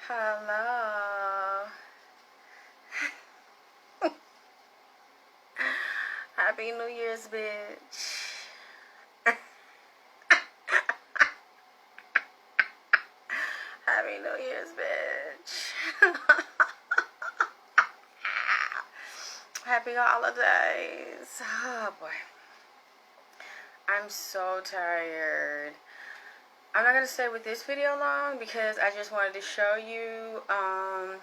Hello. Happy New Year's, bitch. Happy New Year's, bitch. Happy holidays. Oh, boy. I'm so tired. I'm not going to stay with this video long because I just wanted to show you a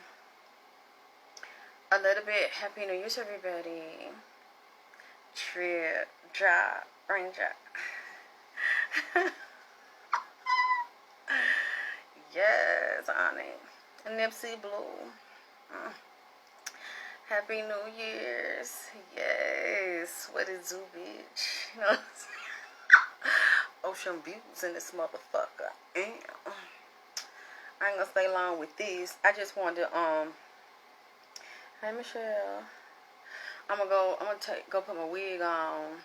little bit. Happy New Year's, everybody. Trip, drop, raindrop. Yes, honey. Nipsey Blue. Happy New Year's. Yes. What is you, bitch? You know what I'm saying? Ocean views in this motherfucker. Damn. I ain't gonna stay long with this. I just wanted to, hey, Michelle. I'm gonna go put my wig on.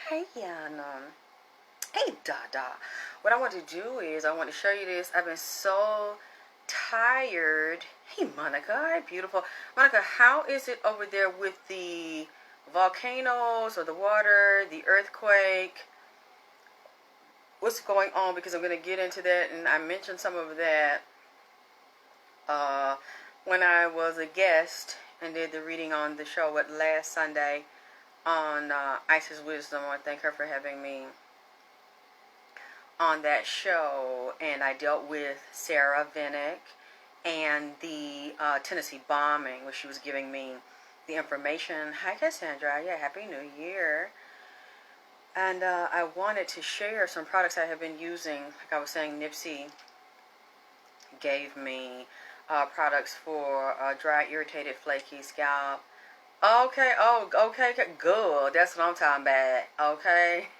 Hey, Yana. Hey, Dada. What I want to do is, I want to show you this. I've been so tired. Hey, Monica. Hi, beautiful. Monica, how is it over there with the volcanoes or the water, the earthquake? What's going on? Because I'm going to get into that, and I mentioned some of that when I was a guest and did the reading on the show last Sunday on Isis Wisdom. I want to thank her for having me on that show, and I dealt with Sarah Vinnick and the Tennessee bombing, where she was giving me the information. Hi, Cassandra. Yeah, Happy New Year. And I wanted to share some products I have been using. Like I was saying, Nipsey gave me products for dry, irritated, flaky scalp. Okay, okay, good. That's what I'm talking about. Okay.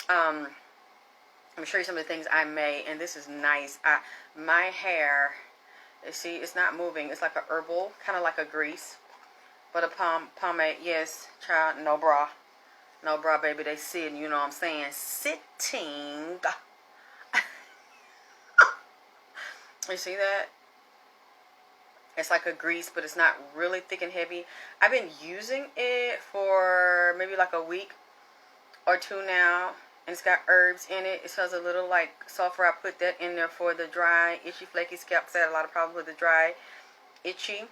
Let me show you some of the things I made, and this is nice. My hair, you see, it's not moving. It's like a herbal, kind of like a grease, but a pomade. Yes, child, no bra, baby. They sitting, you know what I'm saying? Sitting. You see that? It's like a grease, but it's not really thick and heavy. I've been using it for maybe like a week or two now. And it's got herbs in it. It smells a little like sulfur. I put that in there for the dry, itchy, flaky scalp. I had a lot of problems with the dry, itchy,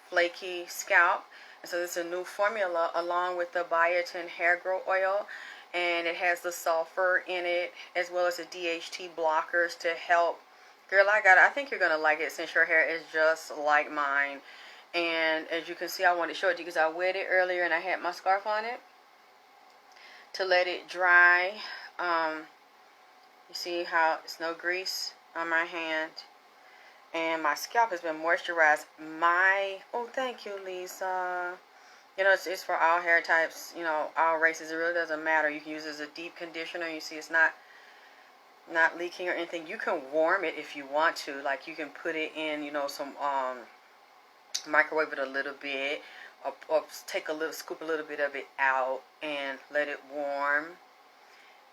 flaky scalp. And so this is a new formula along with the biotin hair growth oil. And it has the sulfur in it as well as the DHT blockers to help. Girl, I think you're going to like it since your hair is just like mine. And as you can see, I wanted to show it to you because I wet it earlier and I had my scarf on it to let it dry. You see how it's no grease on my hand, and my scalp has been moisturized. Oh, thank you, Lisa. You know, it's for all hair types, you know, all races. It really doesn't matter. You can use it as a deep conditioner. You see it's not leaking or anything. You can warm it if you want to. Like, you can put it in, you know, some microwave it a little bit, or scoop a little bit of it out and let it warm.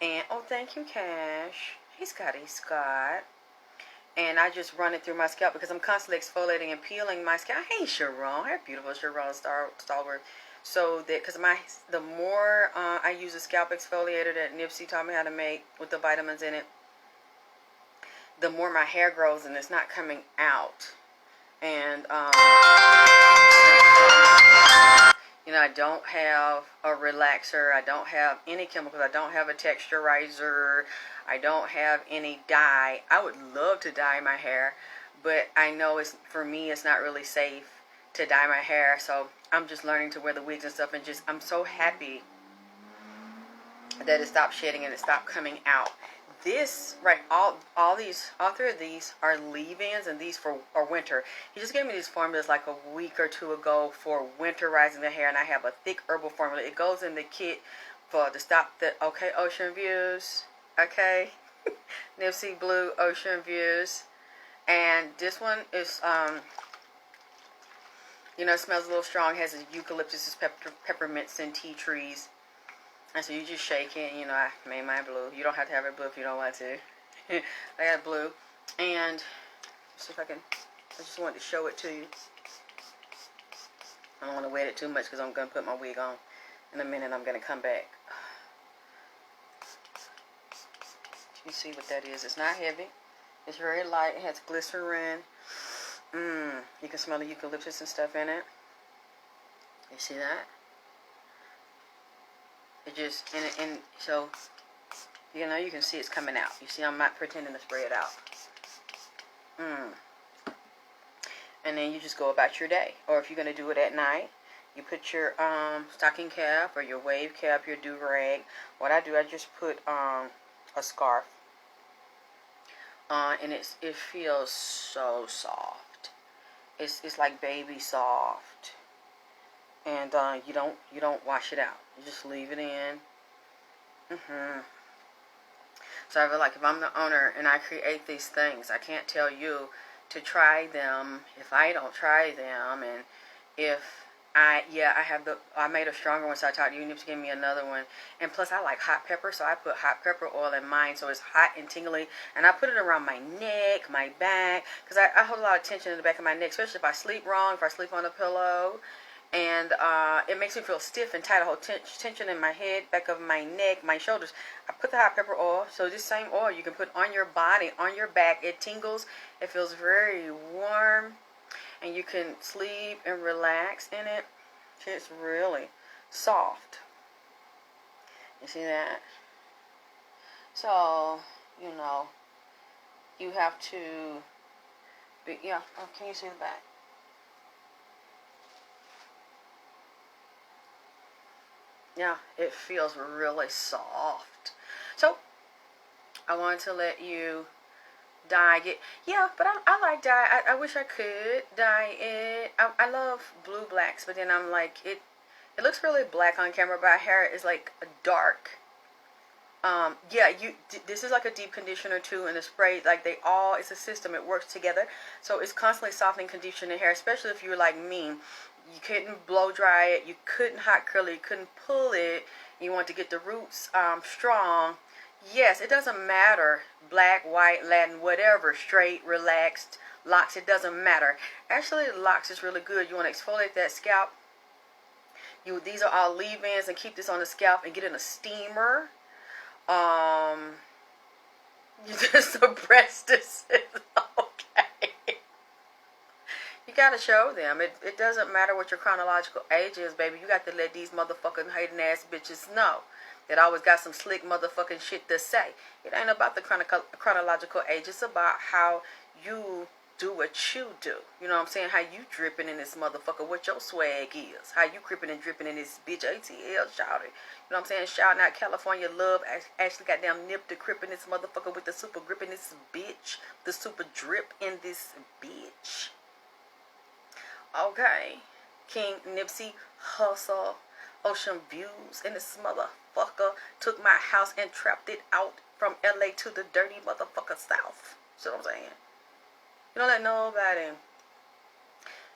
And oh, thank you, Cash. Hey, Scott. And I just run it through my scalp because I'm constantly exfoliating and peeling my scalp. Hey, Sharon. Hey, beautiful Sharon Stalwart. So that, because the more I use a scalp exfoliator that Nipsey taught me how to make with the vitamins in it, the more my hair grows and it's not coming out. And you know, I don't have a relaxer. I don't have any chemicals. I don't have a texturizer. I don't have any dye. I would love to dye my hair, but I know for me it's not really safe to dye my hair. So I'm just learning to wear the wigs and stuff, and I'm so happy that it stopped shedding and it stopped coming out. This, right, all three of these are leave-ins, and these are winter. He just gave me these formulas like a week or two ago for winterizing the hair, and I have a thick herbal formula. It goes in the kit to stop the, okay, ocean views, okay, Nipsey Blue ocean views, and this one is, you know, it smells a little strong. It has eucalyptus, peppermints, and tea trees. And so you just shake it. You know, I made mine blue. You don't have to have it blue if you don't want to. I got blue. And see if I can. I just wanted to show it to you. I don't want to wet it too much because I'm going to put my wig on. In a minute, I'm going to come back. You see what that is. It's not heavy. It's very light. It has glycerin. You can smell the eucalyptus and stuff in it. You see that? It just, and so, you know, you can see it's coming out. You see, I'm not pretending to spray it out. And then you just go about your day. Or if you're going to do it at night, you put your stocking cap or your wave cap, your do-rag. What I do, I just put a scarf on, and it feels so soft. It's like baby soft. And you don't wash it out. You just leave it in. So I feel like if I'm the owner and I create these things, I can't tell you to try them if I don't try them. And if I made a stronger one, so I talked to you, and you gave me another one. And plus I like hot pepper, so I put hot pepper oil in mine, so it's hot and tingly. And I put it around my neck, my back, because I hold a lot of tension in the back of my neck, especially if I sleep wrong, if I sleep on a pillow. And it makes me feel stiff and tight. I hold tension in my head, back of my neck, my shoulders. I put the hot pepper oil. So this same oil you can put on your body, on your back. It tingles. It feels very warm. And you can sleep and relax in it. It's really soft. You see that? So, you know, you have to be, yeah. Oh, can you see the back? Yeah, it feels really soft. So, I wanted to let you dye it. Yeah, but I like dye. I wish I could dye it. I love blue blacks, but then I'm like, it looks really black on camera, but my hair is like dark. Yeah, this is like a deep conditioner too, and the spray, like it's a system, it works together. So it's constantly softening, conditioning hair, especially if you're like me. You couldn't blow dry it, you couldn't hot curl it, you couldn't pull it, you want to get the roots strong. Yes, it doesn't matter, black, white, Latin, whatever, straight, relaxed, locks, it doesn't matter. Actually, the locks is really good. You want to exfoliate that scalp. These are all leave-ins, and keep this on the scalp and get in a steamer. Just the breast is okay. You gotta show them. It doesn't matter what your chronological age is, baby. You got to let these motherfucking hating ass bitches know that always got some slick motherfucking shit to say. It ain't about the chronological age. It's about how you do what you do. You know what I'm saying? How you dripping in this motherfucker, what your swag is. How you crippin' and dripping in this bitch ATL, shouting. You know what I'm saying? Shouting out California love. Actually goddamn nip the crip in this motherfucker with the super grip in this bitch. The super drip in this bitch. Okay. King Nipsey Hussle. Ocean views in this motherfucker. Took my house and trapped it out from LA to the dirty motherfucker south. See what I'm saying? You don't let nobody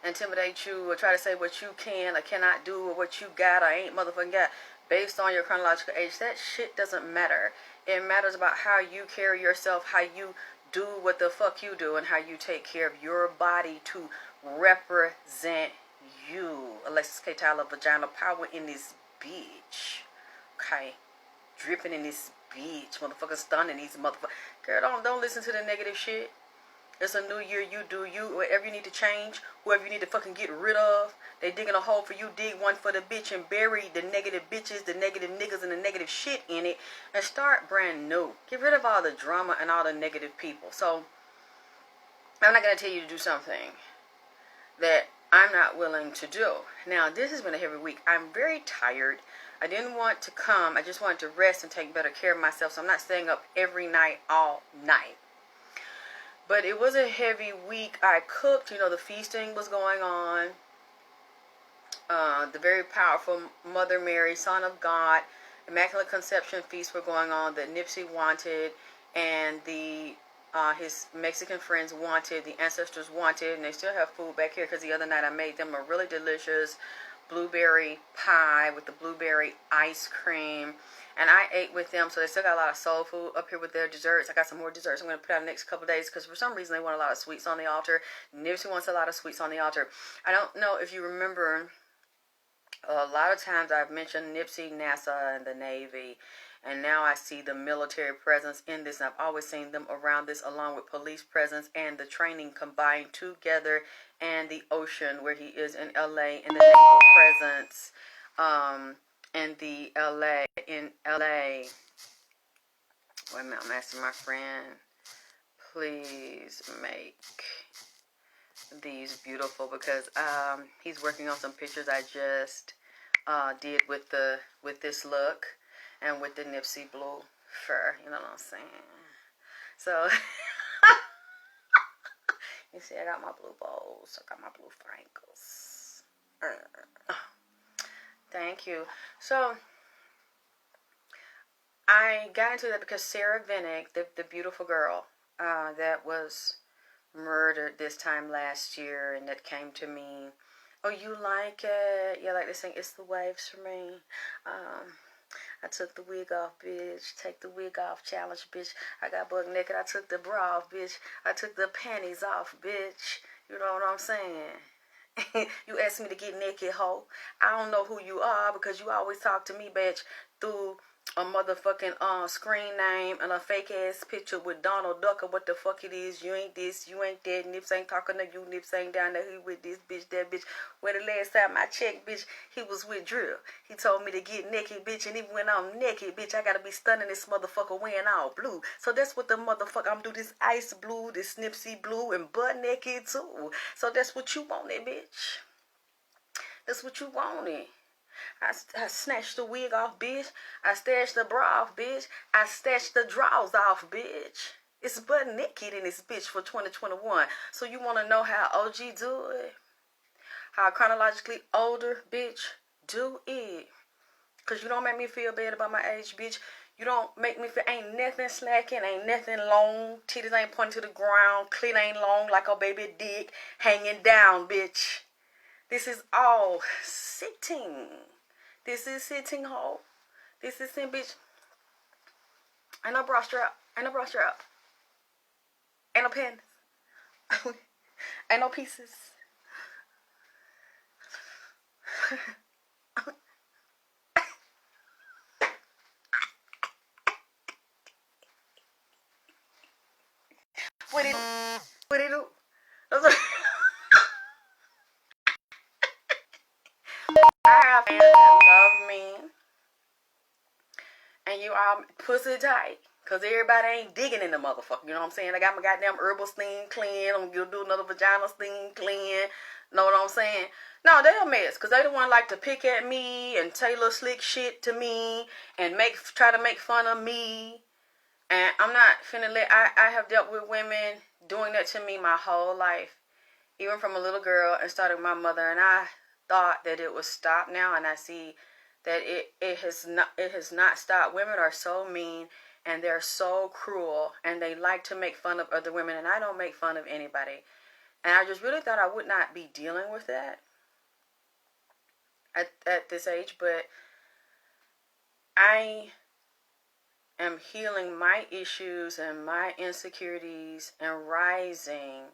intimidate you or try to say what you can or cannot do or what you got or ain't motherfucking got based on your chronological age. That shit doesn't matter. It matters about how you carry yourself, how you do what the fuck you do, and how you take care of your body to represent you. Alexis K. Tyler, vagina power in this bitch. Okay? Dripping in this bitch. Motherfucker stunning these motherfuckers. Girl, don't listen to the negative shit. It's a new year, you do you. Whatever you need to change, whoever you need to fucking get rid of, they digging a hole for you, dig one for the bitch and bury the negative bitches, the negative niggas, and the negative shit in it, and start brand new. Get rid of all the drama and all the negative people. So, I'm not going to tell you to do something that I'm not willing to do. Now, this has been a heavy week. I'm very tired. I didn't want to come. I just wanted to rest and take better care of myself, so I'm not staying up every night, all night. But it was a heavy week. I cooked. You know, the feasting was going on. The very powerful Mother Mary, Son of God, Immaculate Conception feasts were going on that Nipsey wanted, and his Mexican friends wanted, the ancestors wanted, and they still have food back here because the other night I made them a really delicious blueberry pie with the blueberry ice cream. And I ate with them, so they still got a lot of soul food up here with their desserts. I got some more desserts I'm going to put out the next couple of days because for some reason they want a lot of sweets on the altar. Nipsey wants a lot of sweets on the altar. I don't know if you remember, a lot of times I've mentioned Nipsey, NASA, and the Navy. And now I see the military presence in this. And I've always seen them around this along with police presence and the training combined together, and the ocean where he is in LA in the naval presence. In LA. Wait a minute, I'm asking my friend, please make these beautiful because he's working on some pictures I just did with this look and with the Nipsey blue fur. You know what I'm saying? So you see, I got my blue bows. I got my blue Frankles. Thank you. So I got into that because Sarah Vinnick, the beautiful girl that was murdered this time last year, and that came to me. Oh, you like it? Yeah, like they sing "It's the Waves" for me. I took the wig off, bitch. Take the wig off, challenge, bitch. I got buck naked. I took the bra off, bitch. I took the panties off, bitch. You know what I'm saying? You asked me to get naked, hoe. I don't know who you are because you always talk to me, bitch, through a motherfucking screen name and a fake ass picture with Donald Duck or what the fuck it is. You ain't this, you ain't that. Nips ain't talking to you. Nips ain't down there. He with this bitch, that bitch. Where the last time I checked, bitch, he was with Drill. He told me to get naked, bitch, and even when I'm naked, bitch, I gotta be stunning this motherfucker wearing all blue. So that's what the motherfucker I'm do, this ice blue, this Nipsey blue, and butt naked too. So that's what you wanted, bitch. That's what you wanted. I snatched the wig off, bitch. I stashed the bra off, bitch. I stashed the drawers off, bitch. It's butt naked in this bitch for 2021. So you want to know how OG do it? How chronologically older bitch do it? Because you don't make me feel bad about my age, bitch. You don't make me feel, ain't nothing slacking, ain't nothing long. Titties ain't pointing to the ground. Clit ain't long like a baby dick hanging down, bitch. This is all sitting. This is sitting, hoe. This is sitting, bitch. Ain't no bra strap. Ain't no bra strap. Ain't no pen. Ain't no pieces. What it do? What it do? I have fans that love me, and you all pussy tight. Because everybody ain't digging in the motherfucker. You know what I'm saying? I got my goddamn herbal steam clean. I'm going to do another vagina steam clean. Know what I'm saying? No, they a mess. Because they the one like to pick at me and tailor slick shit to me and try to make fun of me. And I'm not finna I have dealt with women doing that to me my whole life. Even from a little girl and started with my mother. And I thought that it was stopped now. And I see that it has not stopped. Women are so mean. And they're so cruel, and they like to make fun of other women, and I don't make fun of anybody. And I just really thought I would not be dealing with that at this age, but I am healing my issues and my insecurities and rising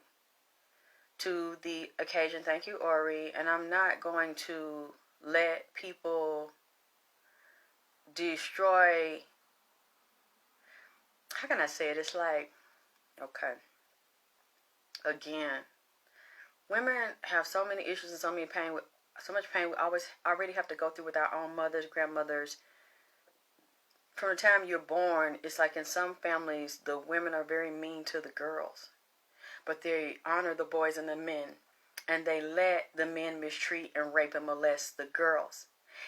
to the occasion. Thank you, Ori. And I'm not going to let people destroy. How can I say it? It's like, okay. Again, women have so many issues and so much pain we already have to go through with our own mothers, grandmothers. From the time you're born, it's like in some families, the women are very mean to the girls. But they honor the boys and the men. And they let the men mistreat and rape and molest the girls.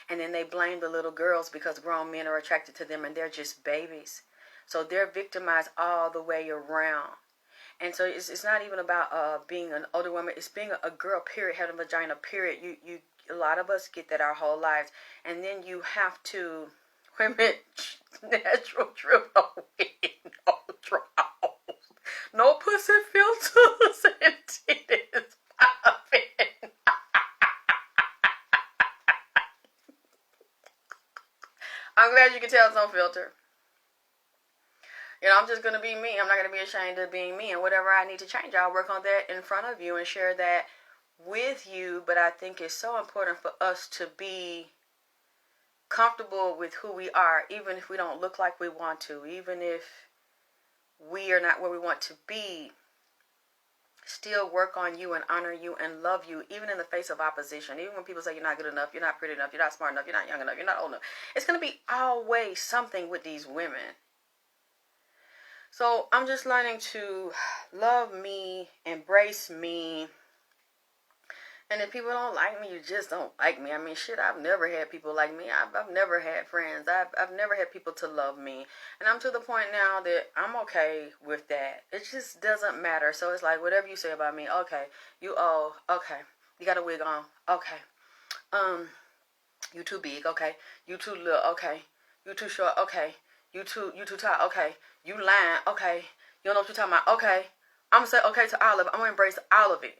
And then they blame the little girls because grown men are attracted to them and they're just babies. So they're victimized all the way around. And so it's not even about being an older woman. It's being a girl, period, having a vagina, period. You a lot of us get that our whole lives. And then you have to, women, natural drip away, no draws. No pussy filters and titties popping. no filter. I'm just going to be me. I'm not going to be ashamed of being me. And whatever I need to change, I'll work on that in front of you and share that with you. But I think it's so important for us to be comfortable with who we are, even if we don't look like we want to, even if we are not where we want to be. Still work on you and honor you and love you, even in the face of opposition. Even when people say you're not good enough, you're not pretty enough, you're not smart enough, you're not young enough, you're not old enough. It's going to be always something with these women. So I'm just learning to love me, embrace me. And if people don't like me, you just don't like me. I mean, shit, I've never had people like me. I've never had friends. I've never had people to love me. And I'm to the point now that I'm okay with that. It just doesn't matter. So it's like, whatever you say about me, okay. You old, okay. You got a wig on, okay. You too big, okay. You too little, okay. You too short, okay. You too tall, okay. You lying, okay. You don't know what you're talking about, okay. I'm gonna say okay to all of it. I'm gonna embrace all of it.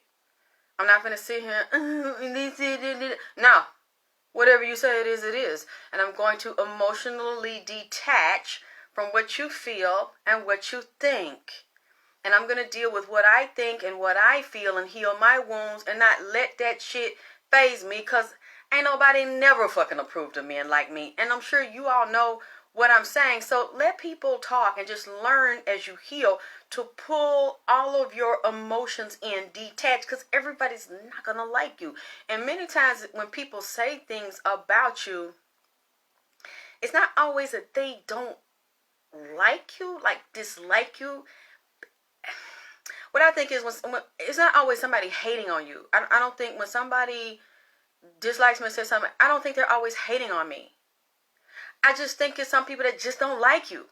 I'm not gonna sit here. No, whatever you say it is, and I'm going to emotionally detach from what you feel and what you think, and I'm gonna deal with what I think and what I feel and heal my wounds and not let that shit phase me, cause ain't nobody never fucking approved of men like me, and I'm sure you all know what I'm saying. So let people talk and just learn as you heal to pull all of your emotions in, detach, because everybody's not gonna like you. And many times when people say things about you, it's not always that they don't like you, like dislike you. What I think is when it's not always somebody hating on you. I don't think when somebody dislikes me and says something, I don't think they're always hating on me. I just think it's some people that just don't like you.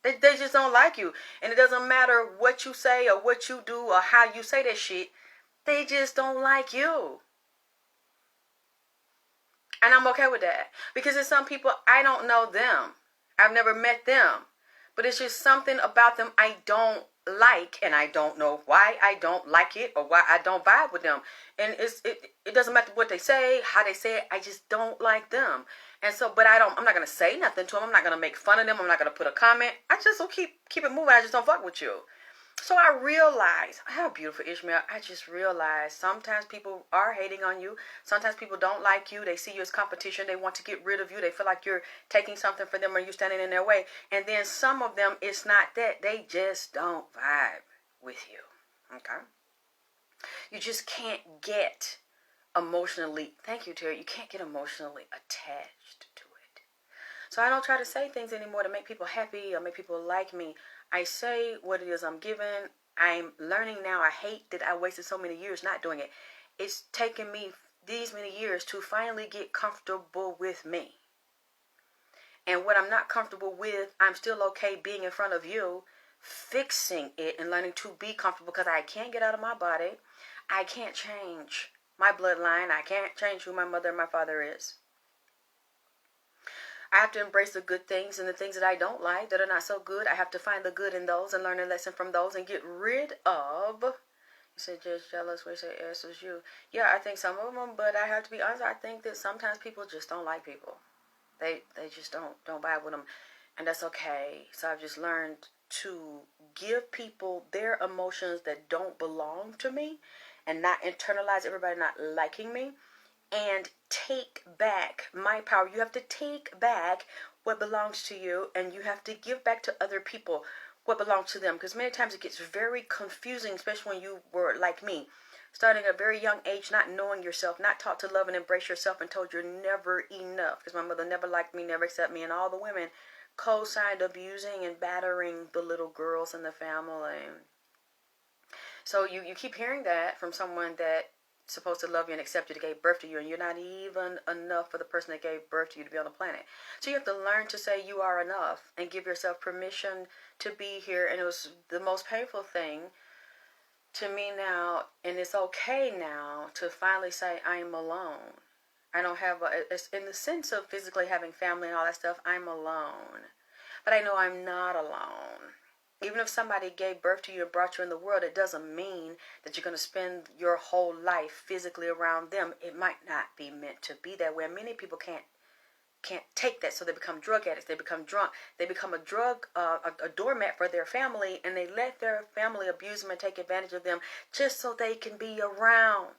They just don't like you. And it doesn't matter what you say or what you do or how you say that shit. They just don't like you. And I'm okay with that. Because there's some people, I don't know them. I've never met them. But it's just something about them I don't like. And I don't know why I don't like it or why I don't vibe with them. And it doesn't matter what they say, how they say it. I just don't like them. And so, but I'm not going to say nothing to them. I'm not going to make fun of them. I'm not going to put a comment. I just will keep it moving. I just don't fuck with you. So I realize, how beautiful, Ishmael. I just realized sometimes people are hating on you. Sometimes people don't like you. They see you as competition. They want to get rid of you. They feel like you're taking something from them or you're standing in their way. And then some of them, it's not that. They just don't vibe with you. Okay? You just can't get emotionally, thank you, Terry, you can't get emotionally attached to it. So I don't try to say things anymore to make people happy or make people like me. I say what it is I'm given. I'm learning now. I hate that I wasted so many years not doing it. It's taken me these many years to finally get comfortable with me. And what I'm not comfortable with, I'm still okay being in front of you, fixing it and learning to be comfortable, because I can't get out of my body. I can't change my bloodline. I can't change who my mother and my father is. I have to embrace the good things and the things that I don't like, that are not so good. I have to find the good in those and learn a lesson from those and get rid of. You said just jealous, we say yes was you. Yeah, I think some of them, but I have to be honest, I think that sometimes people just don't like people. They just don't vibe with them, and that's okay. So I've just learned to give people their emotions that don't belong to me and not internalize everybody not liking me, and take back my power. You have to take back what belongs to you, and you have to give back to other people what belongs to them, because many times it gets very confusing, especially when you were like me, starting at a very young age, not knowing yourself, not taught to love and embrace yourself, and told you're never enough, because my mother never liked me, never accepted me, and all the women co-signed abusing and battering the little girls in the family. So you keep hearing that from someone that's supposed to love you and accept you, that gave birth to you, and you're not even enough for the person that gave birth to you to be on the planet. So you have to learn to say you are enough and give yourself permission to be here. And it was the most painful thing to me now, and it's okay now to finally say I'm alone. I don't have it's in the sense of physically having family and all that stuff, I'm alone. But I know I'm not alone. Even if somebody gave birth to you and brought you in the world, it doesn't mean that you're going to spend your whole life physically around them. It might not be meant to be that way. Many people can't can't take that, so they become drug addicts, they become drunk, they become a doormat for their family, and they let their family abuse them and take advantage of them just so they can be around,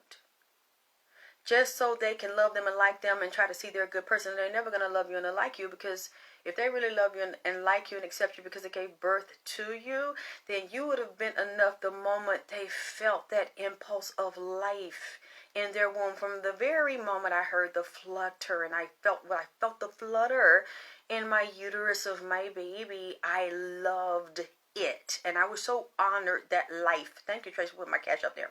just so they can love them and like them and try to see they're a good person. They're never going to love you and like you, because if they really love you and like you and accept you because they gave birth to you, then you would have been enough the moment they felt that impulse of life in their womb. From the very moment I heard the flutter, and I felt the flutter in my uterus of my baby, I loved it. And I was so honored that life, thank you Tracy, with my cash up there,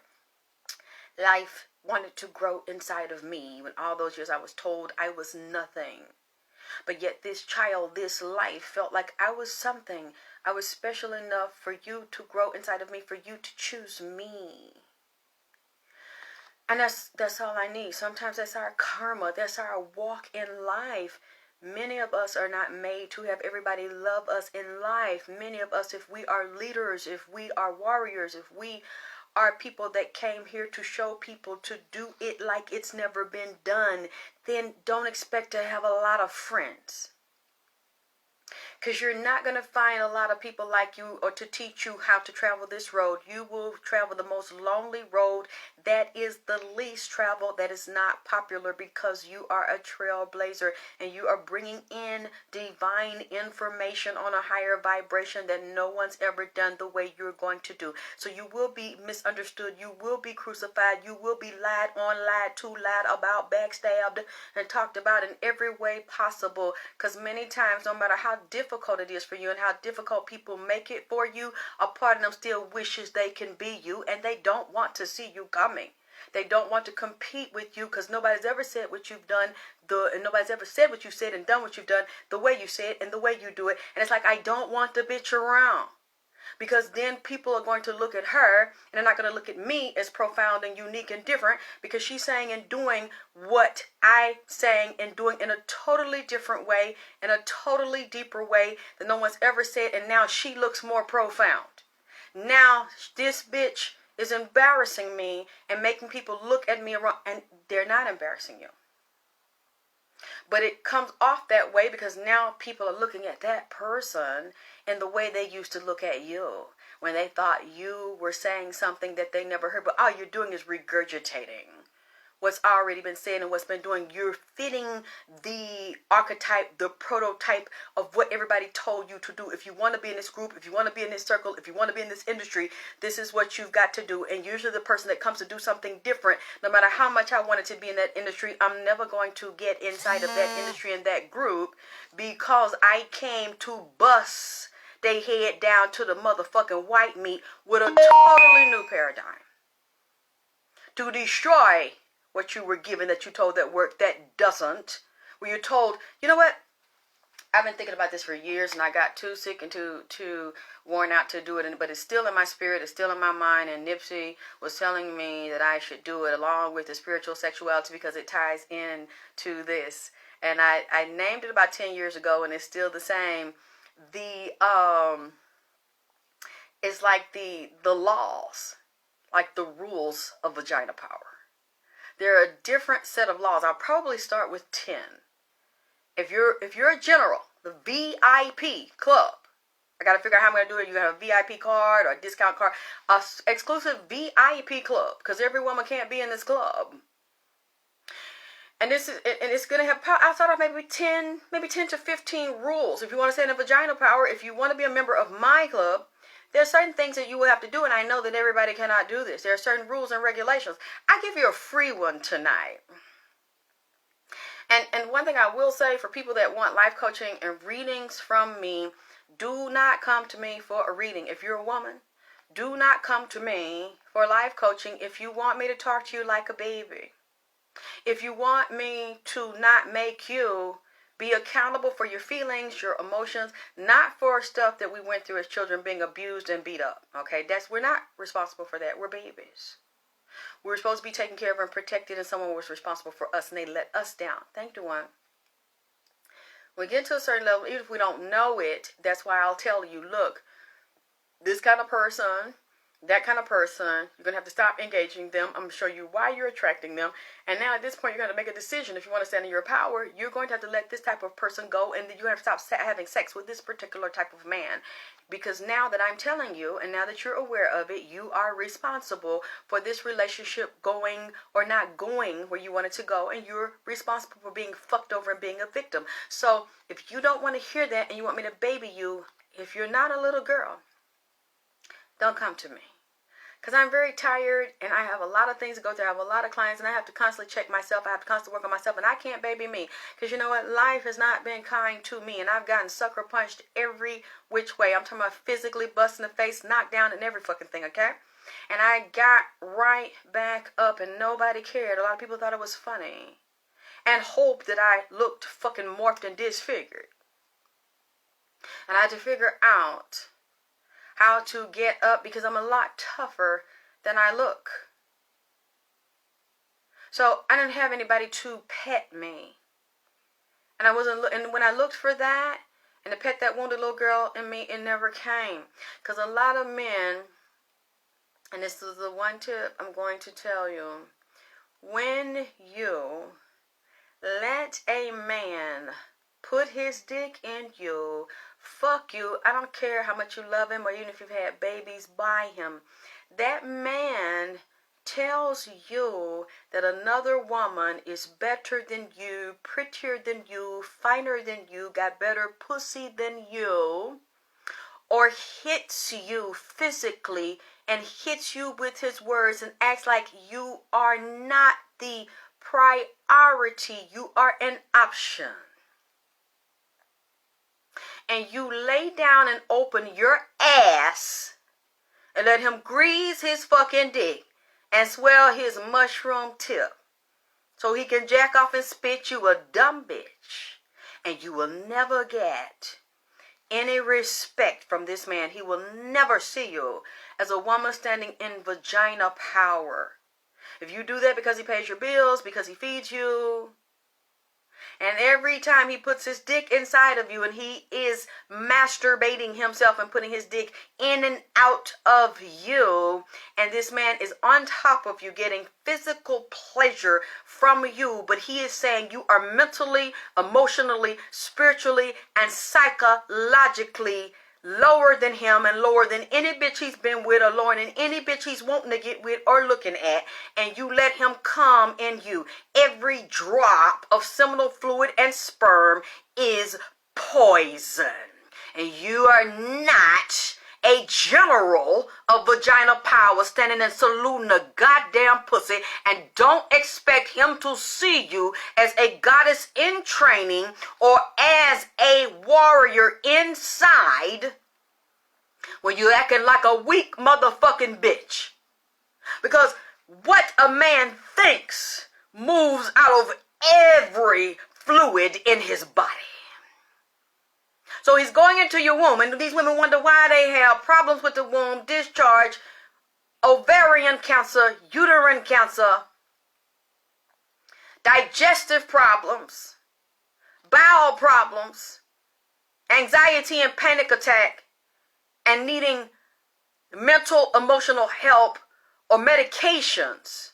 life wanted to grow inside of me when all those years I was told I was nothing. But yet this child, this life, felt like I was something. I was special enough for you to grow inside of me, for you to choose me. And that's all I need. Sometimes that's our karma. That's our walk in life. Many of us are not made to have everybody love us in life. Many of us, if we are leaders, if we are warriors, if we are people that came here to show people to do it like it's never been done, then don't expect to have a lot of friends. Because you're not going to find a lot of people like you or to teach you how to travel this road. You will travel the most lonely road that is the least traveled, that is not popular, because you are a trailblazer and you are bringing in divine information on a higher vibration that no one's ever done the way you're going to do. So you will be misunderstood. You will be crucified. You will be lied on, lied to, lied about, backstabbed, and talked about in every way possible. Because many times, no matter how difficult it is for you and how difficult people make it for you, a part of them still wishes they can be you, and they don't want to see you coming. They don't want to compete with you, because nobody's ever said what you've done, and nobody's ever said what you said and done what you've done the way you say it and the way you do it. And it's like, I don't want the bitch around, because then people are going to look at her and they're not going to look at me as profound and unique and different, because she's saying and doing what I saying and doing in a totally different way, in a totally deeper way that no one's ever said, and now she looks more profound. Now this bitch is embarrassing me and making people look at me around, and they're not embarrassing you. But it comes off that way because now people are looking at that person in the way they used to look at you, when they thought you were saying something that they never heard. But all you're doing is regurgitating what's already been said and what's been doing. You're fitting the archetype, the prototype of what everybody told you to do. If you want to be in this group, if you want to be in this circle, if you want to be in this industry, this is what you've got to do. And usually the person that comes to do something different, no matter how much I wanted to be in that industry, I'm never going to get inside of that industry and that group, because I came to bust they head down to the motherfucking white meat with a totally new paradigm, to destroy what you were given, that you told that worked, that doesn't. Where you're told, you know what? I've been thinking about this for years, and I got too sick and too worn out to do it. But it's still in my spirit. It's still in my mind. And Nipsey was telling me that I should do it along with the spiritual sexuality, because it ties in to this. And I named it about 10 years ago, and it's still the same. It's like the laws, like the rules of vagina power. There are a different set of laws. I'll probably start with 10. If you're a general, the VIP club, I got to figure out how I'm going to do it. You have a VIP card or a discount card, a exclusive VIP club, because every woman can't be in this club. And it's going to have, I thought of maybe 10 to 15 rules. If you want to stay in a vagina power, if you want to be a member of my club, there are certain things that you will have to do, and I know that everybody cannot do this. There are certain rules and regulations. I give you a free one tonight. And one thing I will say for people that want life coaching and readings from me, do not come to me for a reading. If you're a woman, do not come to me for life coaching if you want me to talk to you like a baby. If you want me to not make you be accountable for your feelings, your emotions, not for stuff that we went through as children, being abused and beat up. Okay, we're not responsible for that. We're babies. We're supposed to be taken care of and protected, and someone was responsible for us, and they let us down. Thank you, one. When we get to a certain level, even if we don't know it, that's why I'll tell you, look, this kind of person that kind of person, you're going to have to stop engaging them. I'm going to show you why you're attracting them. And now at this point, you're going to make a decision. If you want to stand in your power, you're going to have to let this type of person go. And you're going to have to stop having sex with this particular type of man. Because now that I'm telling you, and now that you're aware of it, you are responsible for this relationship going or not going where you want it to go. And you're responsible for being fucked over and being a victim. So if you don't want to hear that and you want me to baby you, if you're not a little girl, don't come to me. Because I'm very tired and I have a lot of things to go through. I have a lot of clients and I have to constantly check myself. I have to constantly work on myself and I can't baby me. Because you know what? Life has not been kind to me and I've gotten sucker punched every which way. I'm talking about physically busting the face, knocked down and every fucking thing, okay? And I got right back up and nobody cared. A lot of people thought it was funny and hoped that I looked fucking morphed and disfigured. And I had to figure out how to get up because I'm a lot tougher than I look. So I didn't have anybody to pet me. And I wasn't, and when I looked for that and to pet that wounded little girl in me, it never came. Because a lot of men, and this is the one tip I'm going to tell you, when you let a man put his dick in you, fuck you, I don't care how much you love him or even if you've had babies by him. That man tells you that another woman is better than you, prettier than you, finer than you, got better pussy than you, or hits you physically and hits you with his words and acts like you are not the priority, you are an option. And you lay down and open your ass and let him grease his fucking dick and swell his mushroom tip so he can jack off and spit you a dumb bitch. And you will never get any respect from this man. He will never see you as a woman standing in vagina power. If you do that because he pays your bills, because he feeds you, and every time he puts his dick inside of you and he is masturbating himself and putting his dick in and out of you, and this man is on top of you getting physical pleasure from you, but he is saying you are mentally, emotionally, spiritually, and psychologically lower than him and lower than any bitch he's been with or lower than any bitch he's wanting to get with or looking at, and you let him come in you. Every drop of seminal fluid and sperm is poison, and you are not a general of vagina power standing and saluting a goddamn pussy, and don't expect him to see you as a goddess in training or as a warrior inside when you're acting like a weak motherfucking bitch. Because what a man thinks moves out of every fluid in his body. So he's going into your womb, and these women wonder why they have problems with the womb, discharge, ovarian cancer, uterine cancer, digestive problems, bowel problems, anxiety and panic attack, and needing mental, emotional help or medications.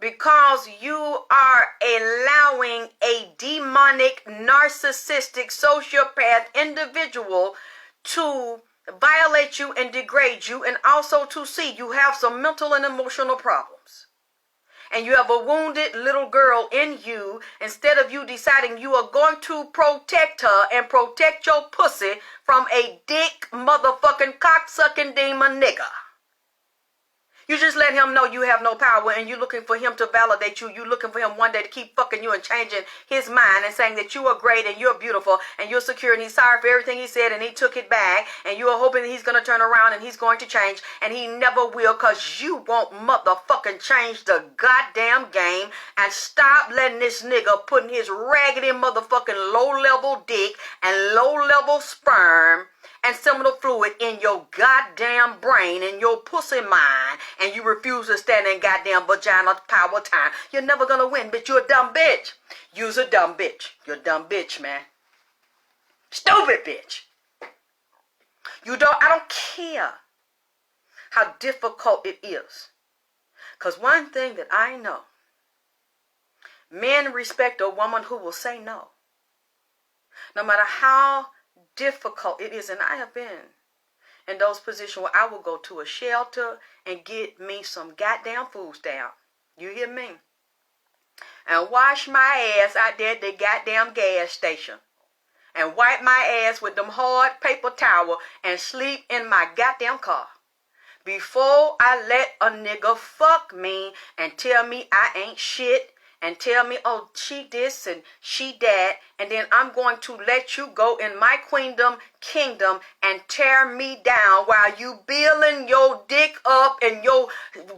Because you are allowing a demonic, narcissistic, sociopath individual to violate you and degrade you, and also to see you have some mental and emotional problems. And you have a wounded little girl in you. Instead of you deciding you are going to protect her and protect your pussy from a dick motherfucking cocksucking demon nigga. You just let him know you have no power, and you're looking for him to validate you. You're looking for him one day to keep fucking you and changing his mind and saying that you are great and you're beautiful and you're secure, and he's sorry for everything he said and he took it back, and you are hoping that he's going to turn around and he's going to change, and he never will, because you won't motherfucking change the goddamn game. And stop letting this nigga putting his raggedy motherfucking low-level dick and low-level sperm and seminal fluid in your goddamn brain, in your pussy mind, and you refuse to stand in goddamn vagina power time. You're never gonna win, bitch. You're a dumb bitch. You's a dumb bitch. You're a dumb bitch, man. Stupid bitch. I don't care how difficult it is. Because one thing that I know, men respect a woman who will say no. No matter how difficult it is. And I have been in those positions where I will go to a shelter and get me some goddamn food stamp. You hear me? And wash my ass out there at the goddamn gas station. And wipe my ass with them hard paper towel and sleep in my goddamn car. Before I let a nigga fuck me and tell me I ain't shit and tell me, oh, she this and she that, and then I'm going to let you go in my kingdom and tear me down while you building your dick up and your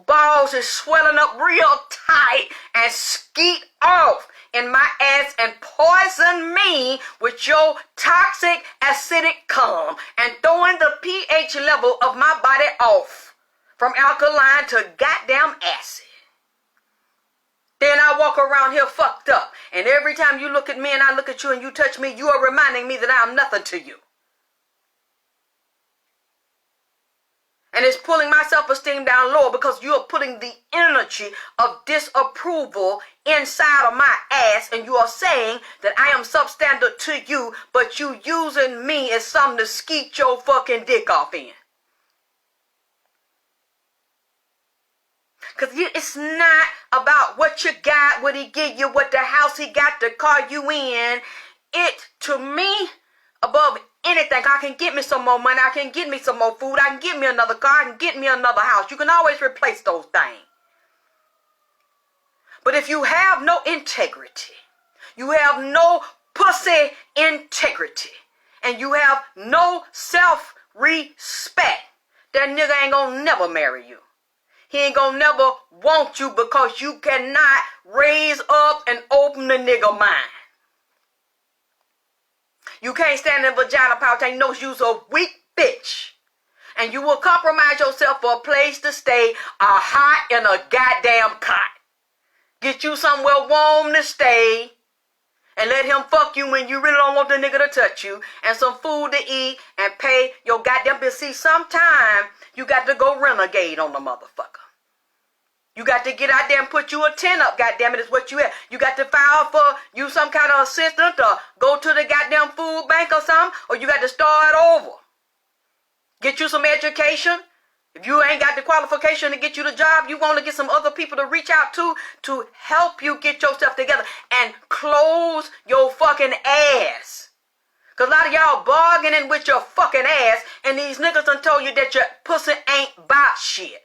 balls is swelling up real tight and skeet off in my ass and poison me with your toxic acidic cum and throwing the pH level of my body off from alkaline to goddamn acid. Then I walk around here fucked up. And every time you look at me and I look at you and you touch me, you are reminding me that I am nothing to you. And it's pulling my self-esteem down lower because you are putting the energy of disapproval inside of my ass and you are saying that I am substandard to you, but you using me as something to skeet your fucking dick off in. Because it's not about what you got, what he give you, what the house he got to call you in. It, to me, above anything, I can get me some more money, I can get me some more food, I can get me another car, I can get me another house. You can always replace those things. But if you have no integrity, you have no pussy integrity, and you have no self-respect, that nigga ain't gonna never marry you. He ain't gonna never want you because you cannot raise up and open the nigga mind. You can't stand in vagina power tank. No, you's a weak bitch. And you will compromise yourself for a place to stay, a hot in a goddamn cot. Get you somewhere warm to stay. And let him fuck you when you really don't want the nigga to touch you. And some food to eat and pay your goddamn bill. See, sometime you got to go renegade on the motherfucker. You got to get out there and put you a 10 up, goddamn it, is what you have. You got to file for you some kind of assistance or go to the goddamn food bank or something, or you got to start over. Get you some education. If you ain't got the qualification to get you the job, you want to get some other people to reach out to help you get yourself together and close your fucking ass. Because a lot of y'all bargaining with your fucking ass and these niggas done told you that your pussy ain't about shit.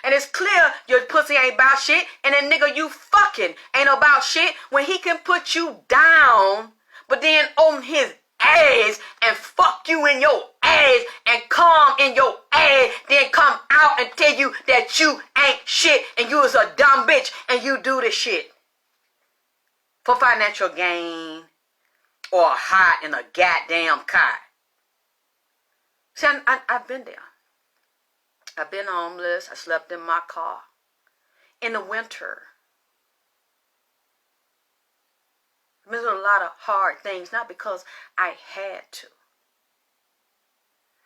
And it's clear your pussy ain't about shit. And that nigga you fucking ain't about shit when he can put you down, but then on his ass and fuck you in your ass and come in your ass, then come out and tell you that you ain't shit and you is a dumb bitch and you do this shit for financial gain or hot in a goddamn cot. See, I've been there. I've been homeless. I slept in my car in the winter. I've been through a lot of hard things, not because I had to.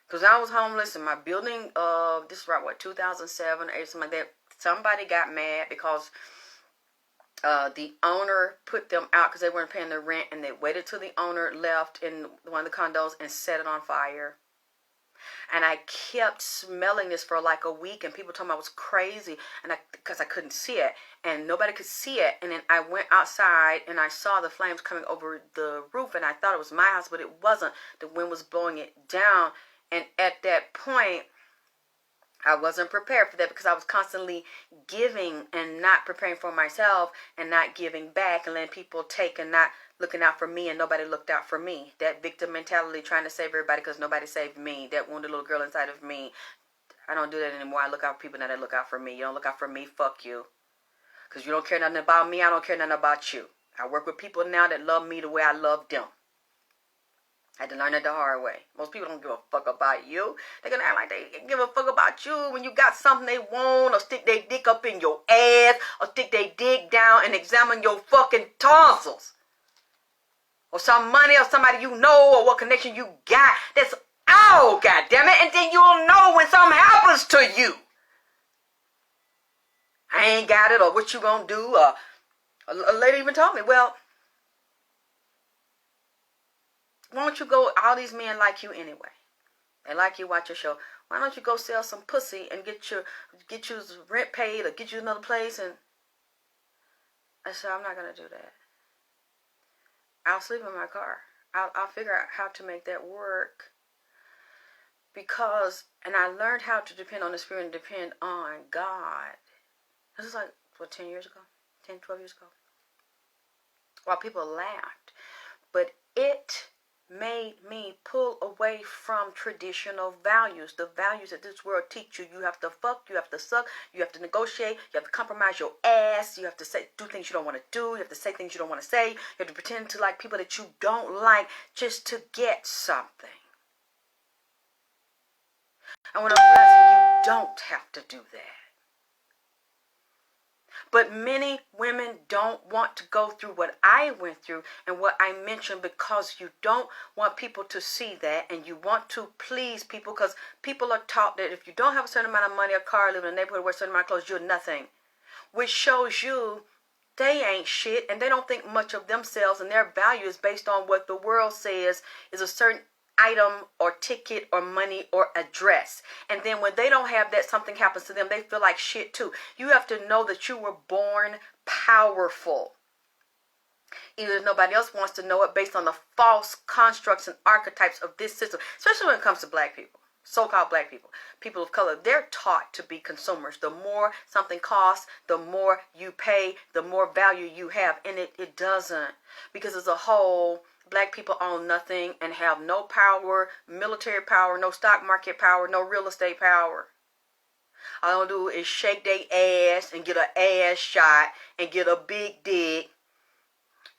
Because I was homeless in my building of, this is right, what, 2007 or 8, something like that. Somebody got mad because the owner put them out because they weren't paying their rent, and they waited till the owner left in one of the condos and set it on fire. And I kept smelling this for like a week, and people told me I was crazy, and because I couldn't see it, and nobody could see it. And then I went outside, and I saw the flames coming over the roof, and I thought it was my house, but it wasn't. The wind was blowing it down, and at that point, I wasn't prepared for that because I was constantly giving and not preparing for myself and not giving back and letting people take and not looking out for me, and nobody looked out for me. That victim mentality, trying to save everybody because nobody saved me. That wounded little girl inside of me. I don't do that anymore. I look out for people now that look out for me. You don't look out for me, fuck you. Because you don't care nothing about me, I don't care nothing about you. I work with people now that love me the way I love them. I had to learn that the hard way. Most people don't give a fuck about you. They're going to act like they give a fuck about you when you got something they want, or stick their dick up in your ass, or stick their dick down and examine your fucking tonsils. Or some money or somebody you know or what connection you got that's out, goddammit, and then you'll know when something happens to you. I ain't got it, or what you gonna do? A lady even told me, well, why don't you go, all these men like you anyway. They like you, watch your show. Why don't you go sell some pussy and get you rent paid or get you another place? And I said, I'm not going to do that. I'll sleep in my car. I'll figure out how to make that work. Because, and I learned how to depend on the Spirit and depend on God. This is like, 10 years ago? 10, 12 years ago? While people laughed. But it made me pull away from traditional values, the values that this world teach you. You have to fuck, you have to suck, you have to negotiate, you have to compromise your ass, you have to do things you don't want to do, you have to say things you don't want to say, you have to pretend to like people that you don't like just to get something. And when I'm realizing you don't have to do that. But many women don't want to go through what I went through and what I mentioned, because you don't want people to see that, and you want to please people, because people are taught that if you don't have a certain amount of money, a car, live in a neighborhood, wear a certain amount of clothes, you're nothing. Which shows you they ain't shit, and they don't think much of themselves, and their value is based on what the world says is a certain item or ticket or money or address. And then when they don't have that, something happens to them, they feel like shit too. You have to know that you were born powerful. Either nobody else wants to know it, based on the false constructs and archetypes of this system, especially when it comes to black people, so-called black people, people of color. They're taught to be consumers. The more something costs, the more you pay, the more value you have. And it doesn't, because as a whole, black people own nothing and have no power, military power, no stock market power, no real estate power. All they do is shake their ass and get an ass shot and get a big dick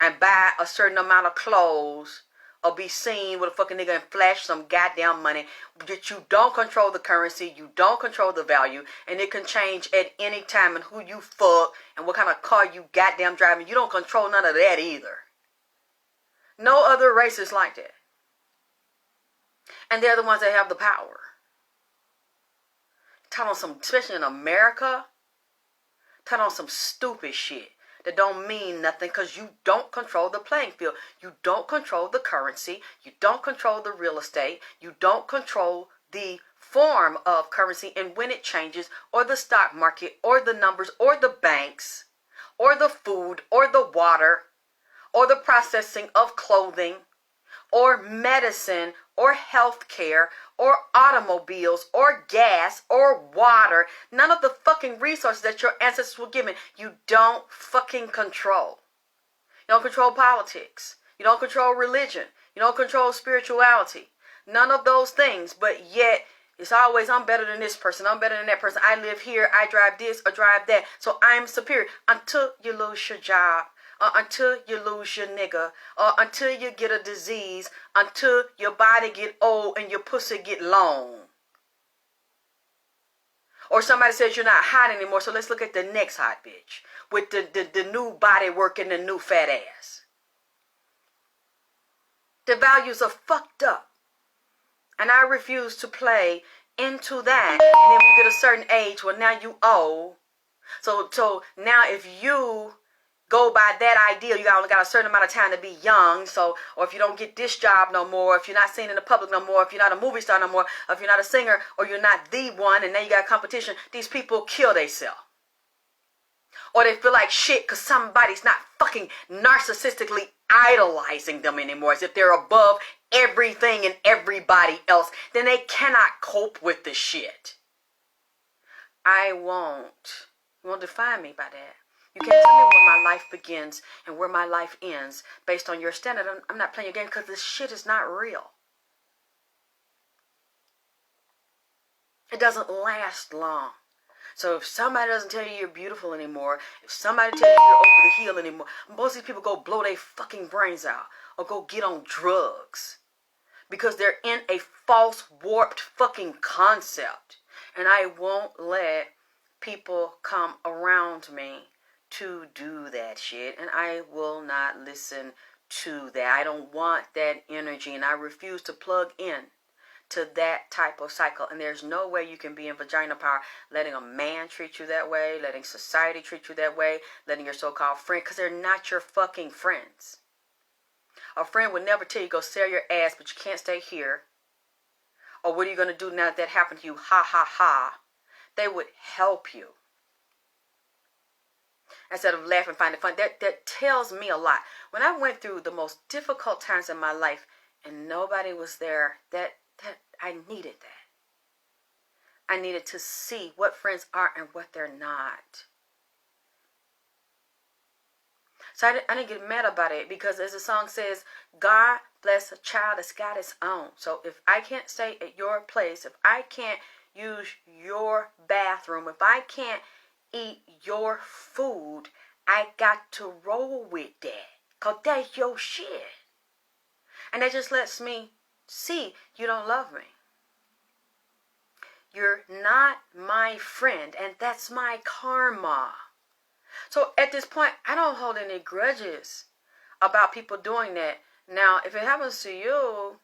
and buy a certain amount of clothes or be seen with a fucking nigga and flash some goddamn money. That you don't control the currency, you don't control the value, and it can change at any time, and who you fuck and what kind of car you goddamn driving. You don't control none of that either. No other race is like that. And they're the ones that have the power. Tell on some, especially in America, tell on some stupid shit that don't mean nothing, because you don't control the playing field. You don't control the currency. You don't control the real estate. You don't control the form of currency and when it changes, or the stock market, or the numbers, or the banks, or the food, or the water, or the processing of clothing, or medicine, or health care, or automobiles, or gas, or water. None of the fucking resources that your ancestors were given, you don't fucking control. You don't control politics. You don't control religion. You don't control spirituality. None of those things, but yet it's always, I'm better than this person, I'm better than that person, I live here, I drive this or drive that, so I'm superior. Until you lose your job, until you lose your nigga, or until you get a disease, until your body get old and your pussy get long. Or somebody says you're not hot anymore, so let's look at the next hot bitch with the new body work and the new fat ass. The values are fucked up. And I refuse to play into that. And then we get a certain age, well, now you old. So now if you go by that ideal, you only got a certain amount of time to be young. So, or if you don't get this job no more, if you're not seen in the public no more, if you're not a movie star no more, if you're not a singer, or you're not the one, and now you got competition, these people kill themselves. Or they feel like shit because somebody's not fucking narcissistically idolizing them anymore, as if they're above everything and everybody else. Then they cannot cope with the shit. I won't. You won't define me by that. You can't tell me where my life begins and where my life ends based on your standard. I'm not playing your game, because this shit is not real. It doesn't last long. So if somebody doesn't tell you you're beautiful anymore, if somebody tells you you're over the hill anymore, most of these people go blow their fucking brains out or go get on drugs because they're in a false, warped fucking concept. And I won't let people come around me to do that shit, and I will not listen to that. I don't want that energy, and I refuse to plug in to that type of cycle. And there's no way you can be in vagina power letting a man treat you that way, letting society treat you that way, letting your so-called friend, because they're not your fucking friends. A friend would never tell you go sell your ass, but you can't stay here. Or what are you going to do now that happened to you? Ha ha ha. They would help you instead of laughing, finding fun. That tells me a lot. When I went through the most difficult times in my life and nobody was there, that I needed that. I needed to see what friends are and what they're not. So I didn't get mad about it, because as the song says, God bless a child that's got its own. So if I can't stay at your place, if I can't use your bathroom, if I can't eat your food, I got to roll with that, because that's your shit. And that just lets me see you don't love me. You're not my friend, and that's my karma. So at this point, I don't hold any grudges about people doing that. Now, if it happens to you,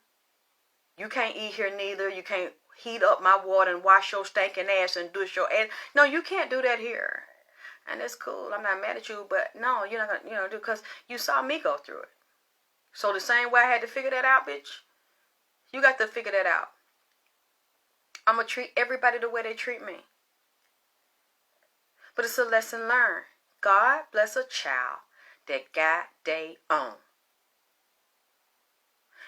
you can't eat here neither. You can't heat up my water and wash your stinking ass and douche your ass. No, you can't do that here. And it's cool. I'm not mad at you, but no, you're not gonna, do, because you saw me go through it. So the same way I had to figure that out, bitch, you got to figure that out. I'm gonna treat everybody the way they treat me. But it's a lesson learned. God bless a child that got they own.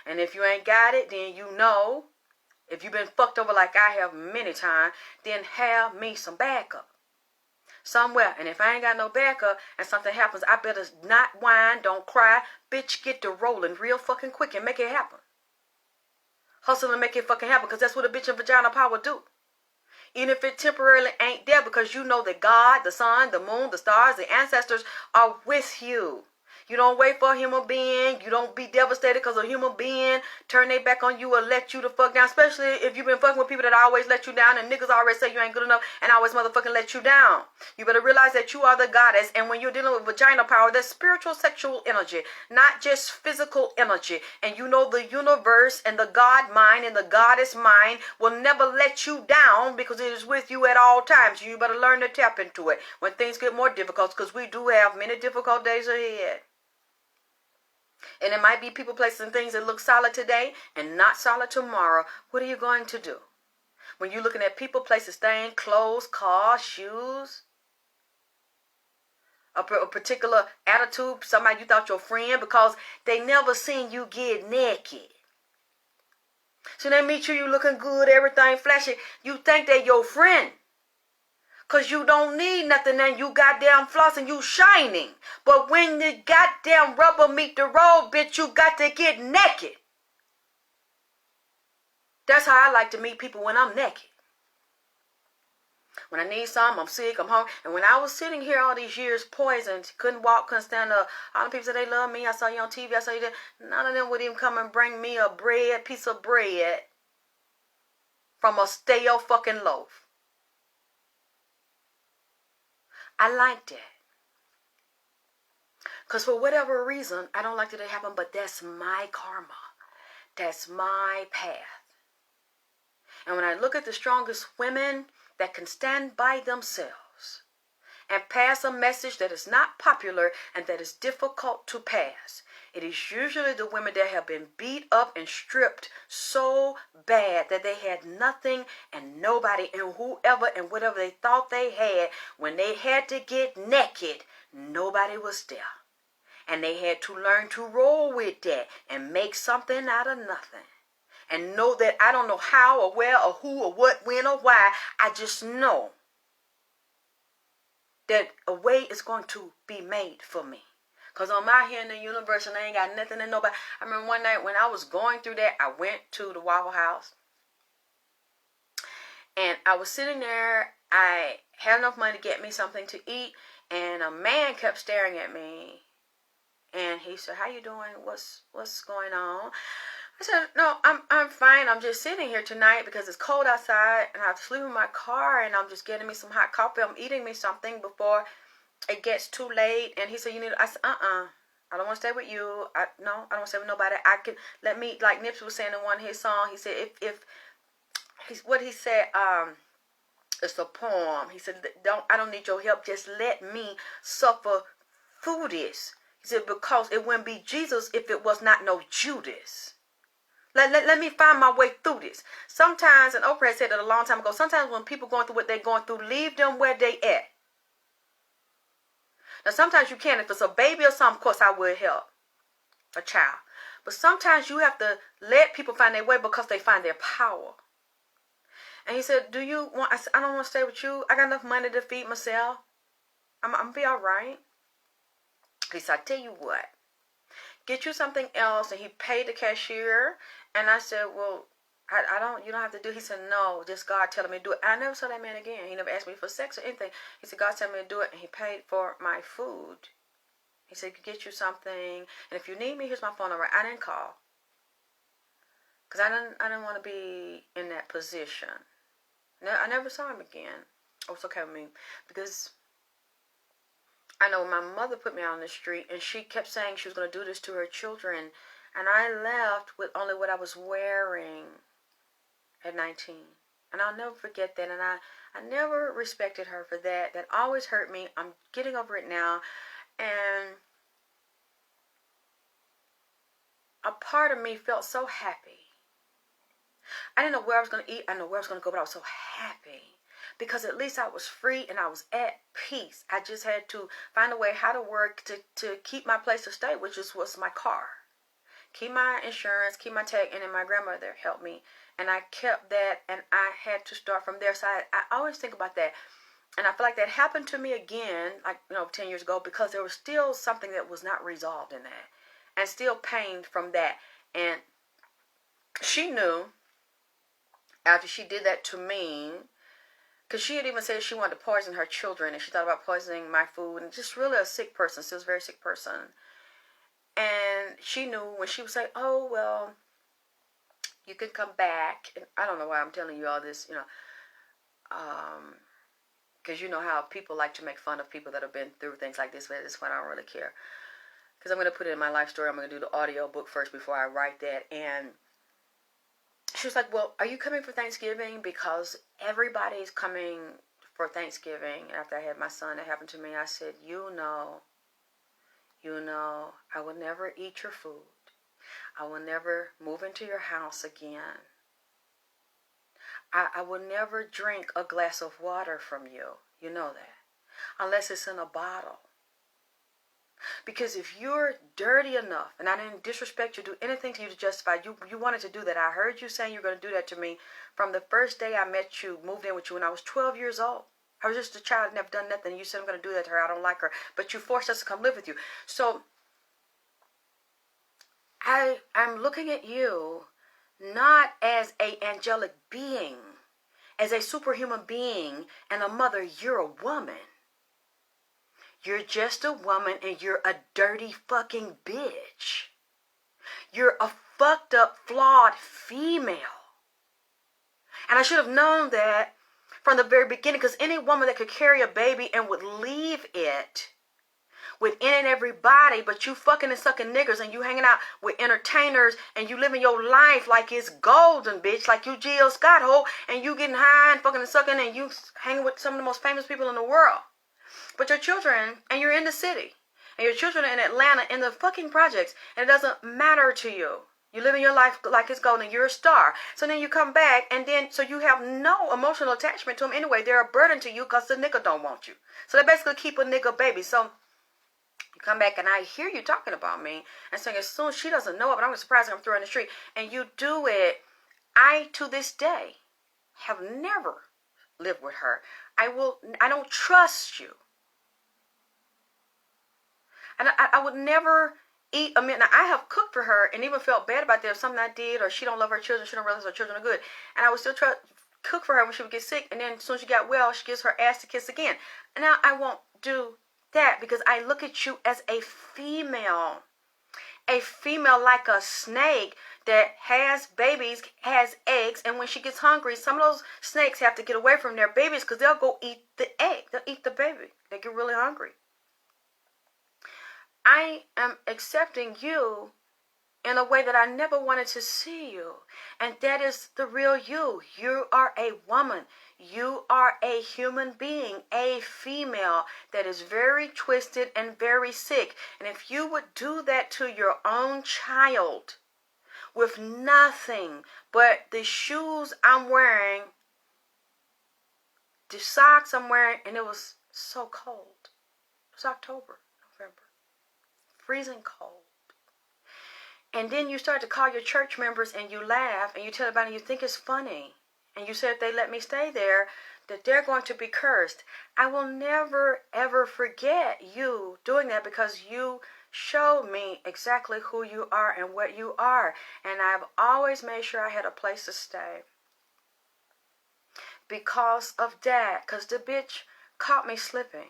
And if you ain't got it, then you know, if you've been fucked over like I have many times, then have me some backup somewhere. And if I ain't got no backup and something happens, I better not whine, don't cry. Bitch, get to rolling real fucking quick and make it happen. Hustle and make it fucking happen, because that's what a bitch in vagina power do. Even if it temporarily ain't there, because you know that God, the sun, the moon, the stars, the ancestors are with you. You don't wait for a human being. You don't be devastated because a human being turn their back on you or let you the fuck down. Especially if you've been fucking with people that always let you down, and niggas always say you ain't good enough and always motherfucking let you down. You better realize that you are the goddess, and when you're dealing with vagina power, that's spiritual sexual energy, not just physical energy. And you know the universe and the God mind and the goddess mind will never let you down, because it is with you at all times. You better learn to tap into it when things get more difficult, because we do have many difficult days ahead. And it might be people, places, and things that look solid today and not solid tomorrow. What are you going to do? When you're looking at people, places, things, clothes, cars, shoes, a particular attitude, somebody you thought your friend, because they never seen you get naked. So they meet you, you looking good, everything flashy. You think they're your friend. Because you don't need nothing and you goddamn floss and you shining. But when the goddamn rubber meet the road, bitch, you got to get naked. That's how I like to meet people, when I'm naked. When I need something, I'm sick, I'm hungry. And when I was sitting here all these years poisoned, couldn't walk, couldn't stand up, all the people said they love me, I saw you on TV, I saw you there. None of them would even come and bring me a piece of bread from a stale fucking loaf. I like that. Because for whatever reason, I don't like that it happen, but that's my karma. That's my path. And when I look at the strongest women that can stand by themselves and pass a message that is not popular and that is difficult to pass, it is usually the women that have been beat up and stripped so bad that they had nothing and nobody, and whoever and whatever they thought they had, when they had to get naked, nobody was there. And they had to learn to roll with that and make something out of nothing. And know that I don't know how or where or who or what, when or why. I just know that a way is going to be made for me. Because I'm out here in the universe and I ain't got nothing and nobody. I remember one night when I was going through that, I went to the Waffle House. And I was sitting there. I had enough money to get me something to eat. And a man kept staring at me. And he said, "How you doing? What's going on?" I said, "No, I'm fine. I'm just sitting here tonight because it's cold outside and I have to sleep in my car, and I'm just getting me some hot coffee. I'm eating me something before it gets too late." And he said, "You need," I said, I don't want to stay with you. I don't want to stay with nobody. I can, let me, like Nipsey was saying in one of his songs, he said, if what he said, it's a poem. He said, I don't need your help. Just let me suffer through this. He said, because it wouldn't be Jesus if it was not no Judas. Let me find my way through this. Sometimes, and Oprah said it a long time ago, sometimes when people going through what they're going through, leave them where they at. Now, sometimes you can. If it's a baby or something, of course, I would help a child. But sometimes you have to let people find their way because they find their power. And he said, do you want, I said, I don't want to stay with you. I got enough money to feed myself. I'm going to be all right. He said, I tell you what. Get you something else. And he paid the cashier. And I said, well, you don't have to do it. He said, no, just God telling me to do it. And I never saw that man again. He never asked me for sex or anything. He said, God telling me to do it. And he paid for my food. He said, get you something. And if you need me, here's my phone number. I didn't call. Because I didn't want to be in that position. I never saw him again. Oh, it's okay with me. Because I know my mother put me out on the street. And she kept saying she was going to do this to her children. And I left with only what I was wearing at 19. And I'll never forget that. And I never respected her for that. That always hurt me. I'm getting over it now. And a part of me felt so happy. I didn't know where I was going to eat. I didn't know where I was going to go, but I was so happy. Because at least I was free and I was at peace. I just had to find a way how to work to keep my place to stay, which was my car. Keep my insurance, keep my tag, and then my grandmother helped me. And I kept that, and I had to start from there. So I always think about that. And I feel like that happened to me again, 10 years ago, because there was still something that was not resolved in that. And still pain from that. And she knew after she did that to me, because she had even said she wanted to poison her children, and she thought about poisoning my food, and just really a sick person, still a very sick person. And she knew when she would say, oh, well, you can come back. And I don't know why I'm telling you all this, because you know how people like to make fun of people that have been through things like this, but at this point I don't really care. Because I'm going to put it in my life story. I'm going to do the audio book first before I write that. And she was like, well, are you coming for Thanksgiving? Because everybody's coming for Thanksgiving. After I had my son, that happened to me. I said, you know, I will never eat your food. I will never move into your house again. I will never drink a glass of water from you. You know that. Unless it's in a bottle. Because if you're dirty enough, and I didn't disrespect you, do anything to you to justify, you wanted to do that. I heard you saying you're going to do that to me from the first day I met you, moved in with you when I was 12 years old. I was just a child, never done nothing. You said I'm going to do that to her. I don't like her. But you forced us to come live with you. So I'm looking at you not as an angelic being, as a superhuman being and a mother. You're a woman. You're just a woman, and you're a dirty fucking bitch. You're a fucked up, flawed female. And I should have known that from the very beginning, because any woman that could carry a baby and would leave it with any and everybody, but you fucking and sucking niggers, and you hanging out with entertainers, and you living your life like it's golden, bitch, like you Jill Scott, ho, and you getting high and fucking and sucking, and you hanging with some of the most famous people in the world. But your children, and you're in the city, and your children are in Atlanta in the fucking projects, and it doesn't matter to you. You living your life like it's golden. You're a star. So then you come back, and then, so you have no emotional attachment to them anyway. They're a burden to you because the nigga don't want you. So they basically keep a nigga baby. So you come back, and I hear you talking about me, and saying as soon as she doesn't know it, but I'm surprised I'm throwing the street, and you do it. I, to this day, have never lived with her. I don't trust you. And I would never eat a meal. Now, I have cooked for her and even felt bad about that if something I did, or she don't love her children, she don't realize her children are good. And I would still try to cook for her when she would get sick. And then as soon as she got well, she gives her ass to kiss again. And now I won't do that because I look at you as a female. A female like a snake that has babies, has eggs. And when she gets hungry, some of those snakes have to get away from their babies because they'll go eat the egg. They'll eat the baby. They get really hungry. I am accepting you in a way that I never wanted to see you. And that is the real you. You are a woman. You are a human being, a female that is very twisted and very sick. And if you would do that to your own child with nothing but the shoes I'm wearing, the socks I'm wearing, and it was so cold. It was October, November, freezing cold. And then you start to call your church members and you laugh and you tell everybody you think it's funny. And you say if they let me stay there, that they're going to be cursed. I will never, ever forget you doing that because you showed me exactly who you are and what you are. And I've always made sure I had a place to stay because of that. Because the bitch caught me slipping.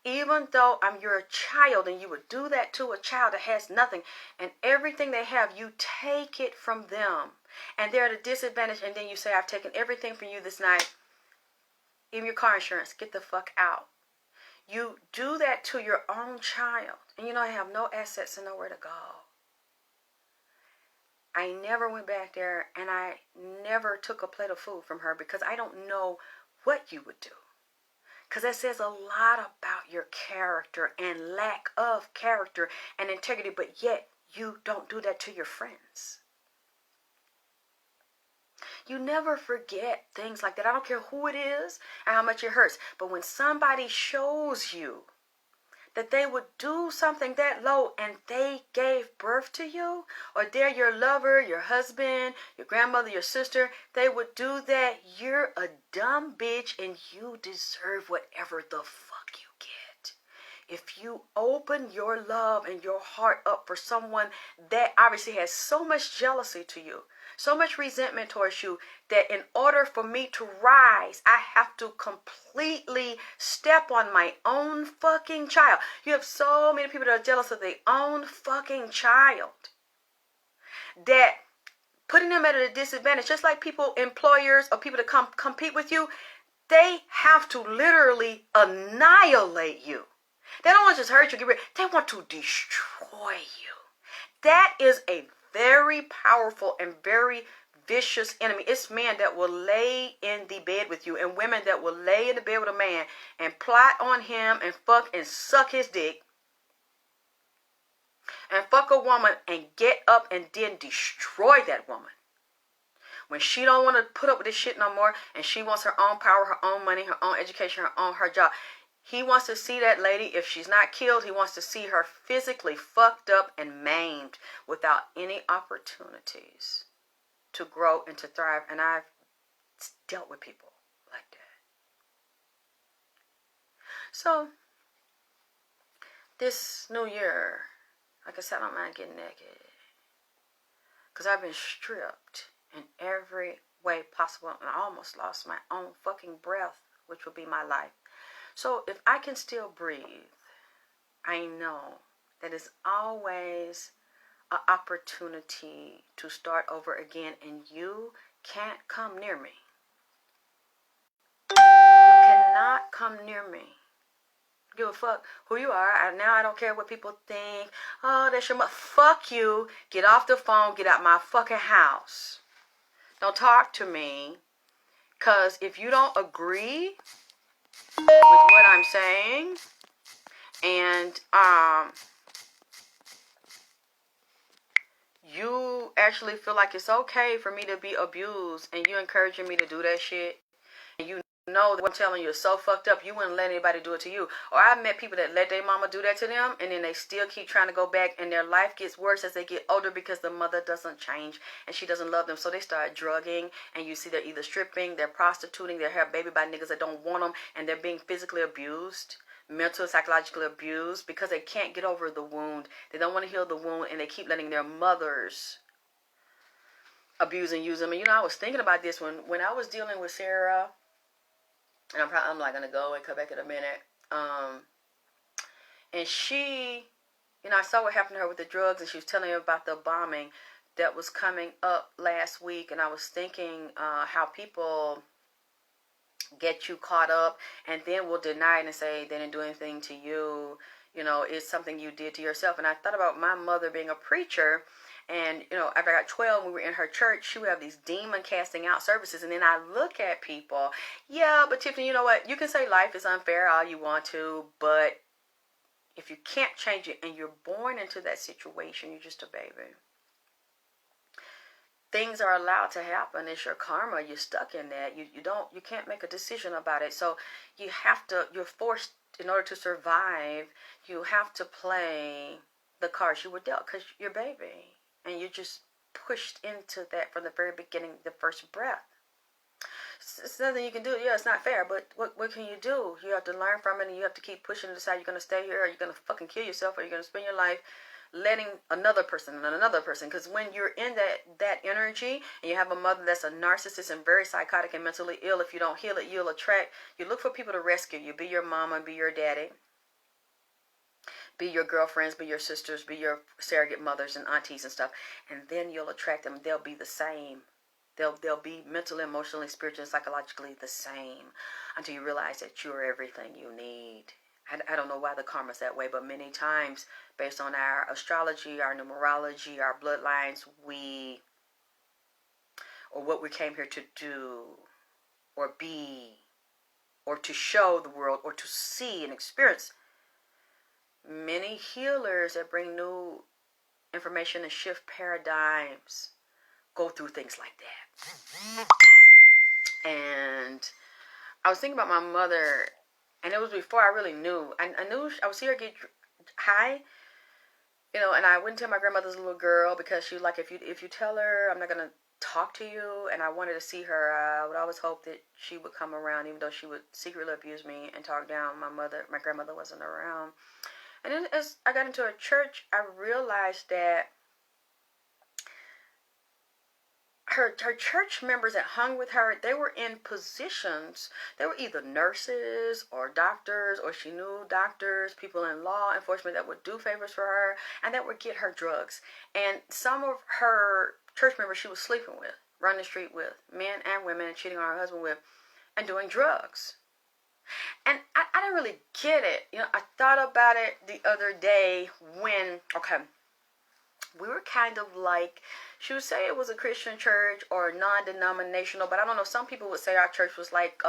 Even though I'm your child and you would do that to a child that has nothing and everything they have, you take it from them and they're at a disadvantage, and then you say, I've taken everything from you this night, even your car insurance, get the fuck out. You do that to your own child and you know I have no assets and nowhere to go. I never went back there and I never took a plate of food from her because I don't know what you would do. Because that says a lot about your character and lack of character and integrity, but yet you don't do that to your friends. You never forget things like that. I don't care who it is and how much it hurts. But when somebody shows you that they would do something that low and they gave birth to you, or they're your lover, your husband, your grandmother, your sister, they would do that, you're a dumb bitch and you deserve whatever the fuck you get. If you open your love and your heart up for someone that obviously has so much jealousy to you, so much resentment towards you, that in order for me to rise, I have to completely step on my own fucking child. You have so many people that are jealous of their own fucking child, that putting them at a disadvantage, just like people, employers or people that compete with you, they have to literally annihilate you. They don't want to just hurt you, they want to destroy you. That is a very powerful and very vicious enemy. It's men that will lay in the bed with you and women that will lay in the bed with a man and plot on him and fuck and suck his dick and fuck a woman and get up and then destroy that woman. When she don't want to put up with this shit no more and she wants her own power, her own money, her own education, her job. He wants to see that lady, if she's not killed, he wants to see her physically fucked up and maimed without any opportunities to grow and to thrive. And I've dealt with people like that. So, this new year, like I said, I don't mind getting naked. Because I've been stripped in every way possible. And I almost lost my own fucking breath, which would be my life. So if I can still breathe, I know that it's always an opportunity to start over again, and you can't come near me. You cannot come near me. Give a fuck who you are. Now I don't care what people think. Oh, that's your mother. Fuck you. Get off the phone. Get out my fucking house. Don't talk to me. Because if you don't agree with what I'm saying, and you actually feel like it's okay for me to be abused, and you encouraging me to do that shit, and you know that what I'm telling you is so fucked up, you wouldn't let anybody do it to you. Or I've met people that let their mama do that to them, and then they still keep trying to go back, and their life gets worse as they get older because the mother doesn't change and she doesn't love them. So they start drugging, and you see they're either stripping, they're prostituting, they're having baby by niggas that don't want them, and they're being physically abused, mental, psychologically abused, because they can't get over the wound. They don't want to heal the wound, and they keep letting their mothers abuse and use them. And you know, I was thinking about this when I was dealing with Sarah, and I'm like gonna go and come back in a minute. And she, you know, I saw what happened to her with the drugs, and she was telling me about the bombing that was coming up last week. And I was thinking how people get you caught up and then will deny it and say they didn't do anything to you. You know, it's something you did to yourself. And I thought about my mother being a preacher, And, after I got 12, we were in her church, she would have these demon casting out services. And then I look at people, yeah, but Tiffany, you know what? You can say life is unfair all you want to, but if you can't change it and you're born into that situation, you're just a baby. Things are allowed to happen. It's your karma. You're stuck in that. You can't make a decision about it. So you're forced, in order to survive, you have to play the cards you were dealt, because you're baby. And you're just pushed into that from the very beginning, the first breath. It's nothing you can do. Yeah, it's not fair, but what can you do? You have to learn from it, and you have to keep pushing to decide you're going to stay here, or you're going to fucking kill yourself, or you're going to spend your life letting another person and another person. Because when you're in that energy, and you have a mother that's a narcissist and very psychotic and mentally ill, if you don't heal it, you look for people to rescue you. Be your mama, be your daddy, be your girlfriends, be your sisters, be your surrogate mothers and aunties and stuff, and then you'll attract them. They'll be the same. They'll be mentally, emotionally, spiritually, and psychologically the same, until you realize that you're everything you need. I don't know why the karma's that way, but many times, based on our astrology, our numerology, our bloodlines, or what we came here to do, or be, or to show the world, or to see and experience, many healers that bring new information and shift paradigms go through things like that. And I was thinking about my mother, and it was before I really knew. I knew I would see her get high, and I wouldn't tell my grandmother's little girl, because she was like, if you tell her, I'm not going to talk to you. And I wanted to see her. I would always hope that she would come around, even though she would secretly abuse me and talk down. My grandmother wasn't around. And then as I got into a church, I realized that her church members that hung with her, they were in positions. They were either nurses or doctors, or she knew doctors, people in law enforcement that would do favors for her and that would get her drugs. And some of her church members she was sleeping with, running the street with, men and women, cheating on her husband with, and doing drugs. And I didn't really get it. I thought about it the other day when, we were kind of like, she would say it was a Christian church or non-denominational, but I don't know, some people would say our church was like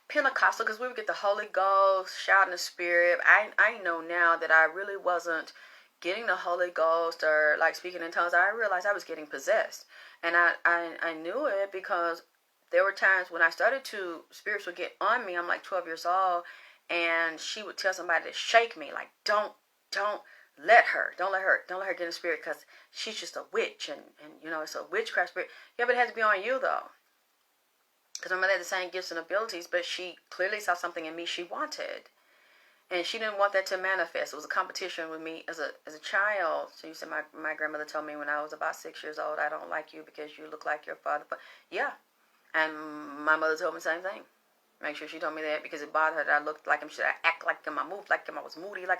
Pentecostal, because we would get the Holy Ghost, shout in the Spirit. I know now that I really wasn't getting the Holy Ghost or like speaking in tongues. I realized I was getting possessed. And I knew it because there were times when spirits would get on me. I'm like 12 years old, and she would tell somebody to shake me, like, don't let her get in the spirit, because she's just a witch, and it's a witchcraft spirit. Yeah, but it has to be on you though, because my mother had the same gifts and abilities, but she clearly saw something in me she wanted, and she didn't want that to manifest. It was a competition with me as a child. So you said my grandmother told me when I was about 6 years old, I don't like you because you look like your father. But yeah, and my mother told me the same thing. Make sure she told me that, because it bothered her that I looked like him. Should I act like him? I moved like him. I was moody like.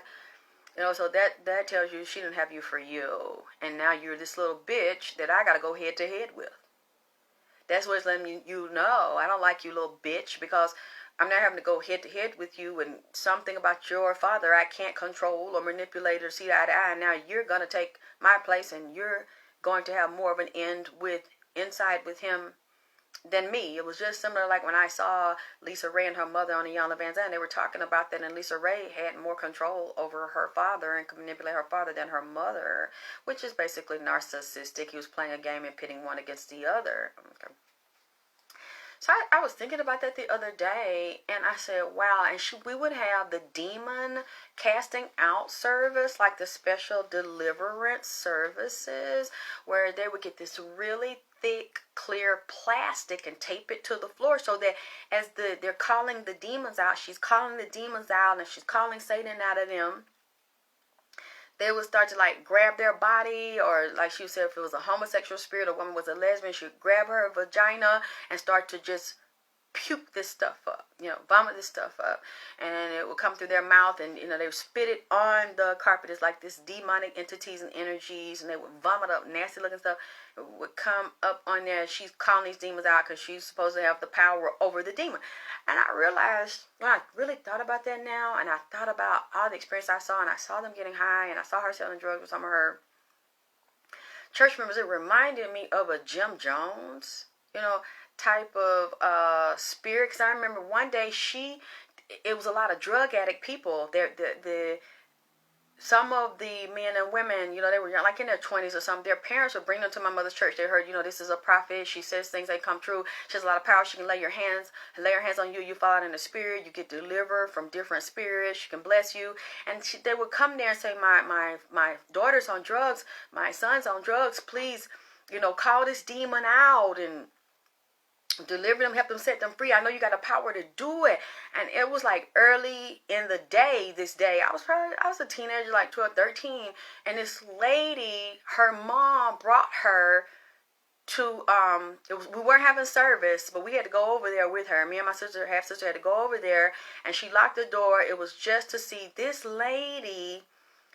So that tells you she didn't have you for you. And now you're this little bitch that I got to go head to head with. That's what's letting you know, I don't like you, little bitch, because I'm not having to go head to head with you, and something about your father I can't control or manipulate or see eye to eye. Now you're going to take my place, and you're going to have more of an inside with him than me. It was just similar like when I saw Lisa Ray and her mother on Iyanla Vanzant. They were talking about that, and Lisa Ray had more control over her father and could manipulate her father than her mother, which is basically narcissistic. He was playing a game and pitting one against the other. Okay. So I was thinking about that the other day, and I said, wow, and we would have the demon casting out service, like the special deliverance services, where they would get this really thick, clear plastic and tape it to the floor, so that as they're calling the demons out, she's calling the demons out, and she's calling Satan out of them. They would start to like grab their body, or like she said, if it was a homosexual spirit, a woman was a lesbian, she would grab her vagina and start to just puke this stuff up, vomit this stuff up, and it would come through their mouth, and they would spit it on the carpet. It's like this demonic entities and energies, and they would vomit up nasty looking stuff. It would come up on there. She's calling these demons out because she's supposed to have the power over the demon. And I realized, when I really thought about that now, and I thought about all the experience I saw, and I saw them getting high, and I saw her selling drugs with some of her church members, it reminded me of a Jim Jones, type of spirit. Because I remember one day it was a lot of drug addict people. Some of the men and women, they were young, like in their 20s or something. Their parents would bring them to my mother's church. They heard, this is a prophet. She says things that come true. She has a lot of power. She can lay her hands on you. You fall out in the spirit. You get delivered from different spirits. She can bless you. And they would come there and say, my daughter's on drugs. My son's on drugs. Please, call this demon out and deliver them, help them, set them free. I know you got the power to do it. And it was like early in the day, this day. I was a teenager, like 12, 13. And this lady, her mom brought her to, we weren't having service, but we had to go over there with her. Me and my half-sister had to go over there. And she locked the door. It was just to see this lady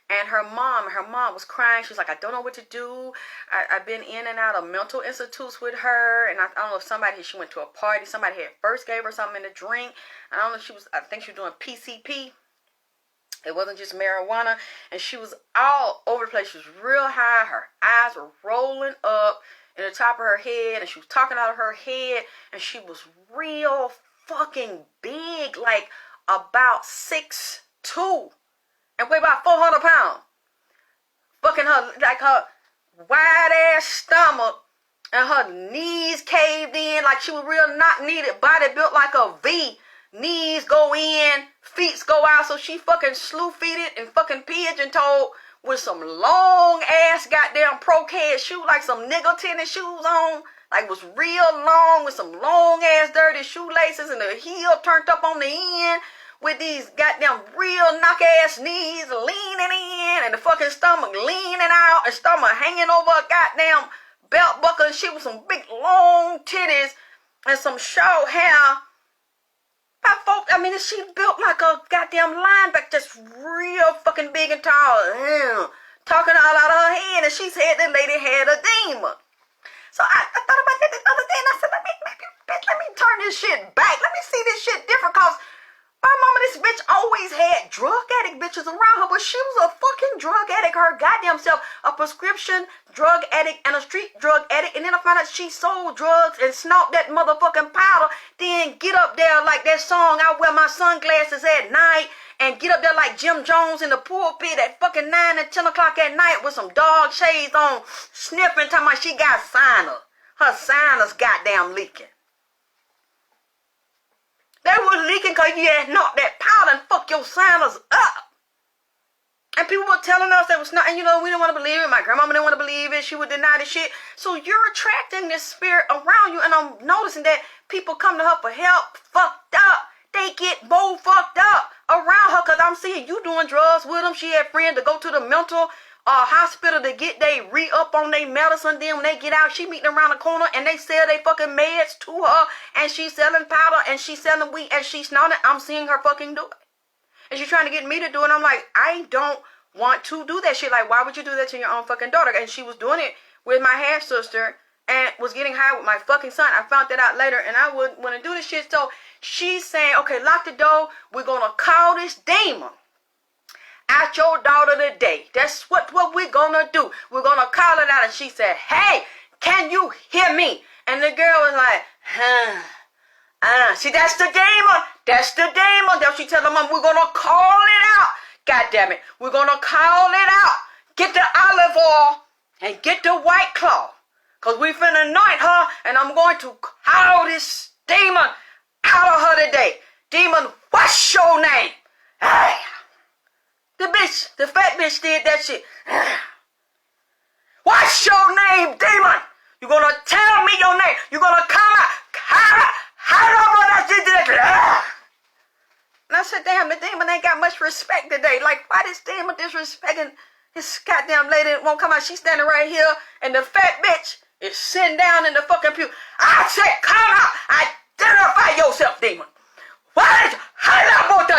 and her mom was crying. She was like, I don't know what to do. I've been in and out of mental institutes with her. And I don't know if she went to a party. Somebody had first gave her something to drink. I don't know I think she was doing PCP. It wasn't just marijuana. And she was all over the place. She was real high. Her eyes were rolling up in the top of her head. And she was talking out of her head. And she was real fucking big. Like about 6'2". And weigh about 400 pounds. Fucking her wide ass stomach and her knees caved in like she was real not needed. Body built like a V. Knees go in, feet go out. So she fucking slew-feeted and fucking pigeon-toed with some long ass goddamn pro-cad shoes, like some nigga tennis shoes on. Like was real long with some long ass dirty shoelaces and the heel turned up on the end. With these goddamn real knock-ass knees leaning in and the fucking stomach leaning out and stomach hanging over a goddamn belt buckle and shit with some big long titties and some short hair. She built like a goddamn linebacker, just real fucking big and tall. Talking all out of her head, and she said the lady had a demon. So I thought about that the other day and I said, let me turn this shit back. Let me see this shit different, cause my mama, this bitch always had drug addict bitches around her, but she was a fucking drug addict her goddamn self. A prescription drug addict and a street drug addict. And then I found out she sold drugs and snorted that motherfucking powder. Then get up there like that song, I wear my sunglasses at night. And get up there like Jim Jones in the pulpit at fucking 9 and 10 o'clock at night with some dog shades on, sniffing, talking about she got sinus. Her sinus goddamn leaking. They were leaking because you had knocked that powder and fuck your sinus up. And people were telling us that was not, and we didn't want to believe it. My grandmama didn't want to believe it. She would deny the shit. So you're attracting this spirit around you. And I'm noticing that people come to her for help, fucked up. They get more fucked up around her because I'm seeing you doing drugs with them. She had friends to go to the mental hospital to get they re-up on their medicine. Then when they get out, she meeting around the corner and they sell they fucking meds to her. And she's selling powder and she's selling weed and she's snorting. I'm seeing her fucking do it. And she's trying to get me to do it. And I'm like, I don't want to do that shit. Like, why would you do that to your own fucking daughter? And she was doing it with my half-sister and was getting high with my fucking son. I found that out later and I wouldn't want to do this shit. So she's saying, okay, lock the door. We're going to call this demon out your daughter today. That's what we're going to do. We're going to call it out. And she said, hey, can you hear me? And the girl was like, see, that's the demon. That's the demon. Then she tell her mom, we're going to call it out. God damn it. We're going to call it out. Get the olive oil and get the white cloth. Because we finna anoint her and I'm going to call this demon out of her today. Demon, what's your name? Hey. The fat bitch did that shit. What's your name, demon? You're going to tell me your name. You're going to come out. And I said, damn, the demon ain't got much respect today. Like, why this demon disrespecting this goddamn lady won't come out? She's standing right here, and the fat bitch is sitting down in the fucking pew. I said, come out. Identify yourself, demon. Why did you?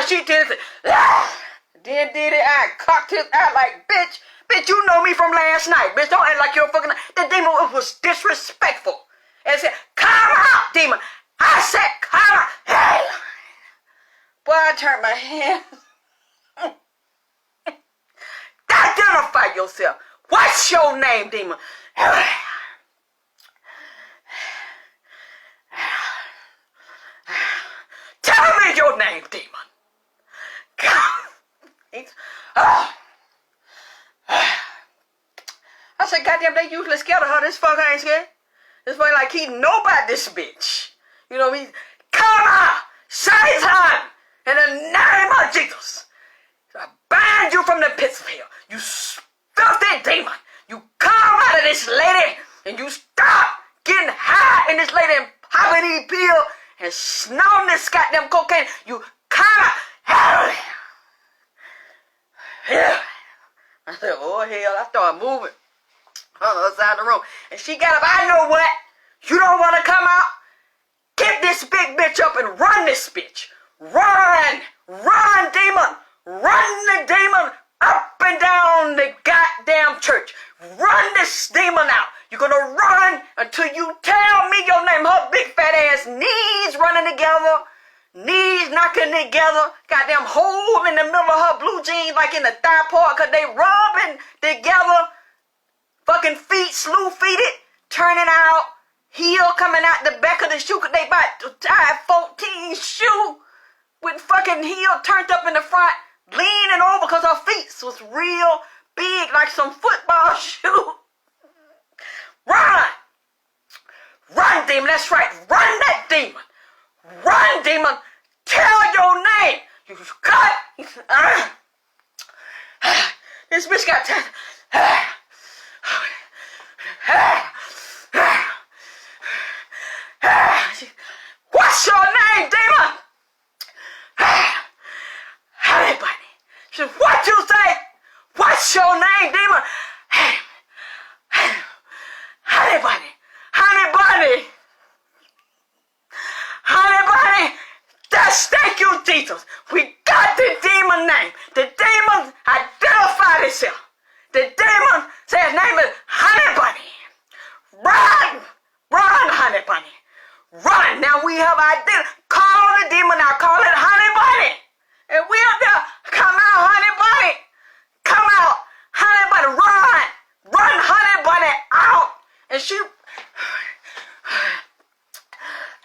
She did it. Then did it. I cocked his eye like, bitch, you know me from last night. Bitch, don't act like you're fucking. The demon was disrespectful. And said, come out, demon. I said, come out. Hey. Boy, I turned my head. Identify yourself. What's your name, demon? Tell me your name, demon. I said, goddamn, they usually scared of her. This fucker ain't scared. This fucker like he know about this bitch. You know what I mean? Come out, Satan, in the name of Jesus. I bind you from the pits of hell. You filthy demon. You come out of this lady and you stop getting high in this lady and popping these pills and snorting this goddamn cocaine. You come out. Hell. I said, oh hell. I started moving on the other side of the room. And she got up. I know what. You don't want to come out? Get this big bitch up and run this bitch. Run. Run, demon. Run the demon up and down the goddamn church. Run this demon out. You're gonna run until you tell me your name. Her big fat ass knees running together. Knees knocking together. Goddamn hole in the middle of her blue jeans like in the thigh part because they rubbing together. Fucking feet, slew feeted, turning out. Heel coming out the back of the shoe because they about to tie 14 shoe with fucking heel turned up in the front, leaning over because her feet was real big like some football shoe. Run! Run, demon. That's right. Run that demon. Run, demon. Tell your name. You cut. This bitch got What's your name, demon? Honey bunny. She said, what you say? What's your name, demon? Honey bunny. Honey bunny. Honey bunny. Thank you, Jesus. We got the demon name. The demon identified itself. The demon said his name is Honey Bunny. Run! Run, Honey Bunny. Run. Now we have identity. Call the demon out. Call it Honey Bunny. And we up there. Come out, Honey Bunny. Come out. Honey Bunny. Run. Run, Honey Bunny out. And she...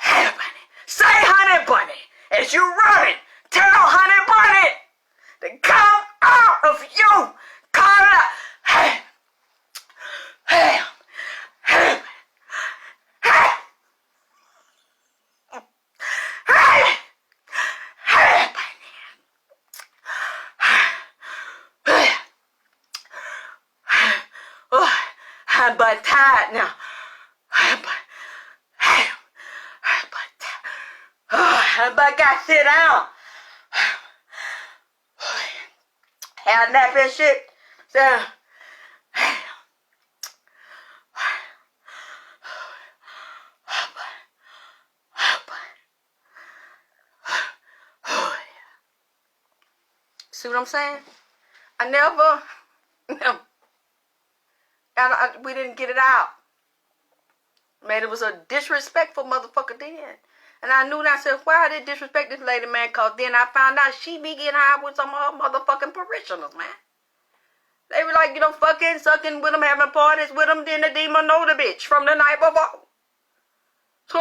Honey Bunny. Say Honey Bunny. As you run it. Tell Honey Bunny to come out of you. Call it out. Hey. Hey. Hey. Hey. I'm but tired now. I'm but got to sit down. Had nap and shit. So, see what I'm saying? We didn't get it out. Man, it was a disrespectful motherfucker then. And I knew that. I said, why did disrespect this lady, man? Because then I found out she be getting high with some of her motherfucking parishioners, man. They were like, fucking, sucking with them, having parties with them. Then the demon know the bitch from the night before. So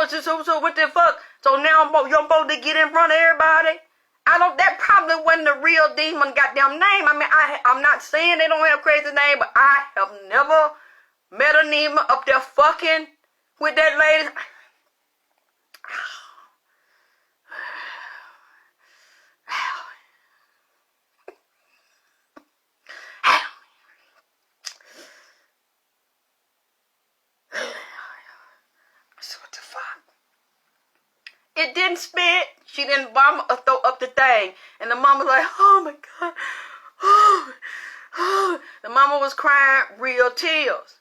what the fuck? So now you're supposed to get in front of everybody? That probably wasn't the real demon goddamn name. I mean, I'm not saying they don't have crazy name, but I have never met a demon up there fucking with that lady. It didn't spit. She didn't vomit or throw up the thing. And the mama was like, oh my God. Oh. The mama was crying real tears.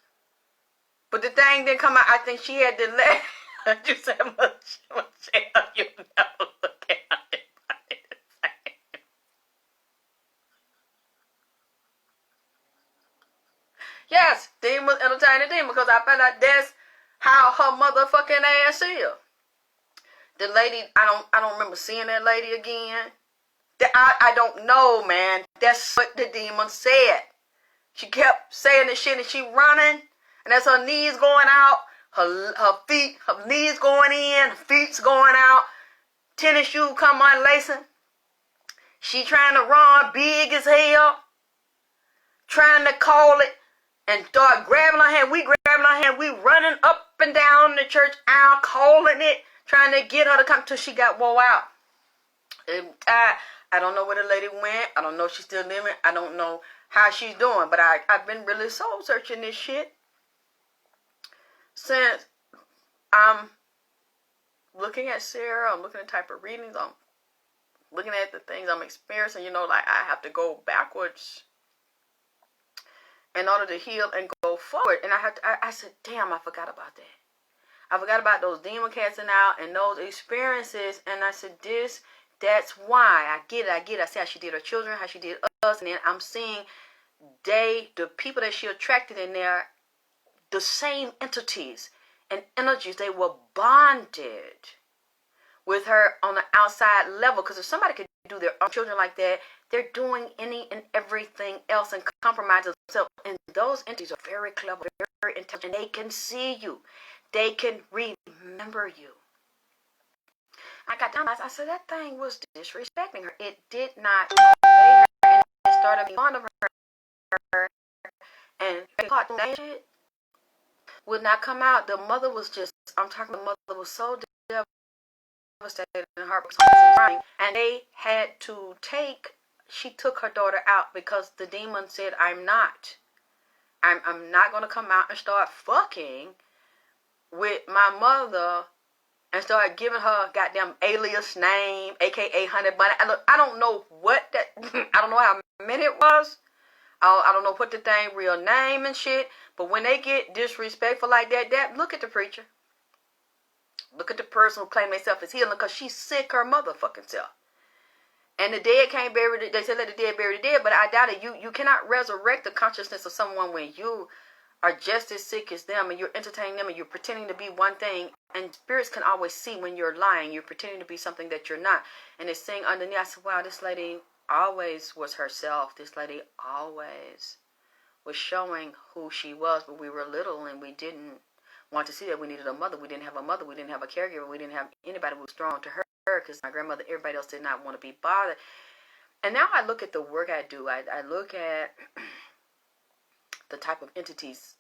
But the thing didn't come out. I think she had to let you say much. You never look at it. Yes, demon was entertaining demon because I found out that's how her motherfucking ass is. The lady, I don't remember seeing that lady again. I don't know, man. That's what the demon said. She kept saying the shit and she running. And that's her knees going out, her knees going in, her feet's going out, tennis shoe come unlacing. She trying to run big as hell, trying to call it, and start grabbing her hand. We grabbing her hand. We running up and down the church aisle, calling it, trying to get her to come till she got wore out. And I don't know where the lady went. I don't know if she's still living. I don't know how she's doing. But I've been really soul searching this shit since I'm looking at Sarah. I'm looking at the type of readings. I'm looking at the things I'm experiencing. You know, like I have to go backwards in order to heal and go forward. And I said, damn, I forgot about that. I forgot about those demon casting out and those experiences. And I said, that's why. I get it. I see how she did her children, how she did us. And then I'm seeing the people that she attracted in there, the same entities and energies, they were bonded with her on the outside level. Because if somebody could do their own children like that, they're doing any and everything else and compromise themselves. And those entities are very clever, very intelligent. They can see you. They can remember you. I got down. I said that thing was disrespecting her. It did not obey her, and it started making fun of her. And caught that shit would not come out. The mother was just. I'm talking. The mother was so devastated in her crying, and they had to take. She took her daughter out because the demon said, "I'm not going to come out and start fucking with my mother." And started giving her goddamn alias name, aka Honey Bunny. I don't know what that. I don't know how many it was. I don't know what the thing real name and shit. But when they get disrespectful like that, look at the preacher. Look at the person who claimed themselves as healing because she's sick her motherfucking self. And the dead can't bury the. They said let the dead bury the dead, but I doubt it. You cannot resurrect the consciousness of someone when you are just as sick as them and you're entertaining them and you're pretending to be one thing. And spirits can always see when you're lying. You're pretending to be something that you're not. And it's saying underneath, I said, wow, this lady always was herself. This lady always was showing who she was. But we were little and we didn't want to see that. We needed a mother. We didn't have a mother. We didn't have a caregiver. We didn't have anybody who was strong to her because my grandmother, everybody else did not want to be bothered. And now I look at the work I do. I look at the type of entities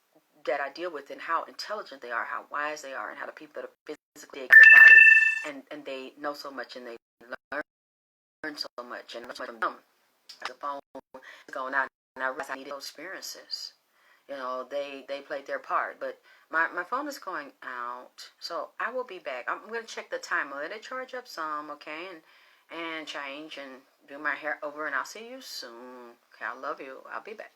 that I deal with and how intelligent they are, how wise they are, and how the people that are physically in their body and they know so much and they learn so much and learn from them. The phone is going out and I realize I needed those experiences. You know, they played their part. But my phone is going out, so I will be back. I'm going to check the time. Let it charge up some, okay, and change and do my hair over, and I'll see you soon. Okay, I love you. I'll be back.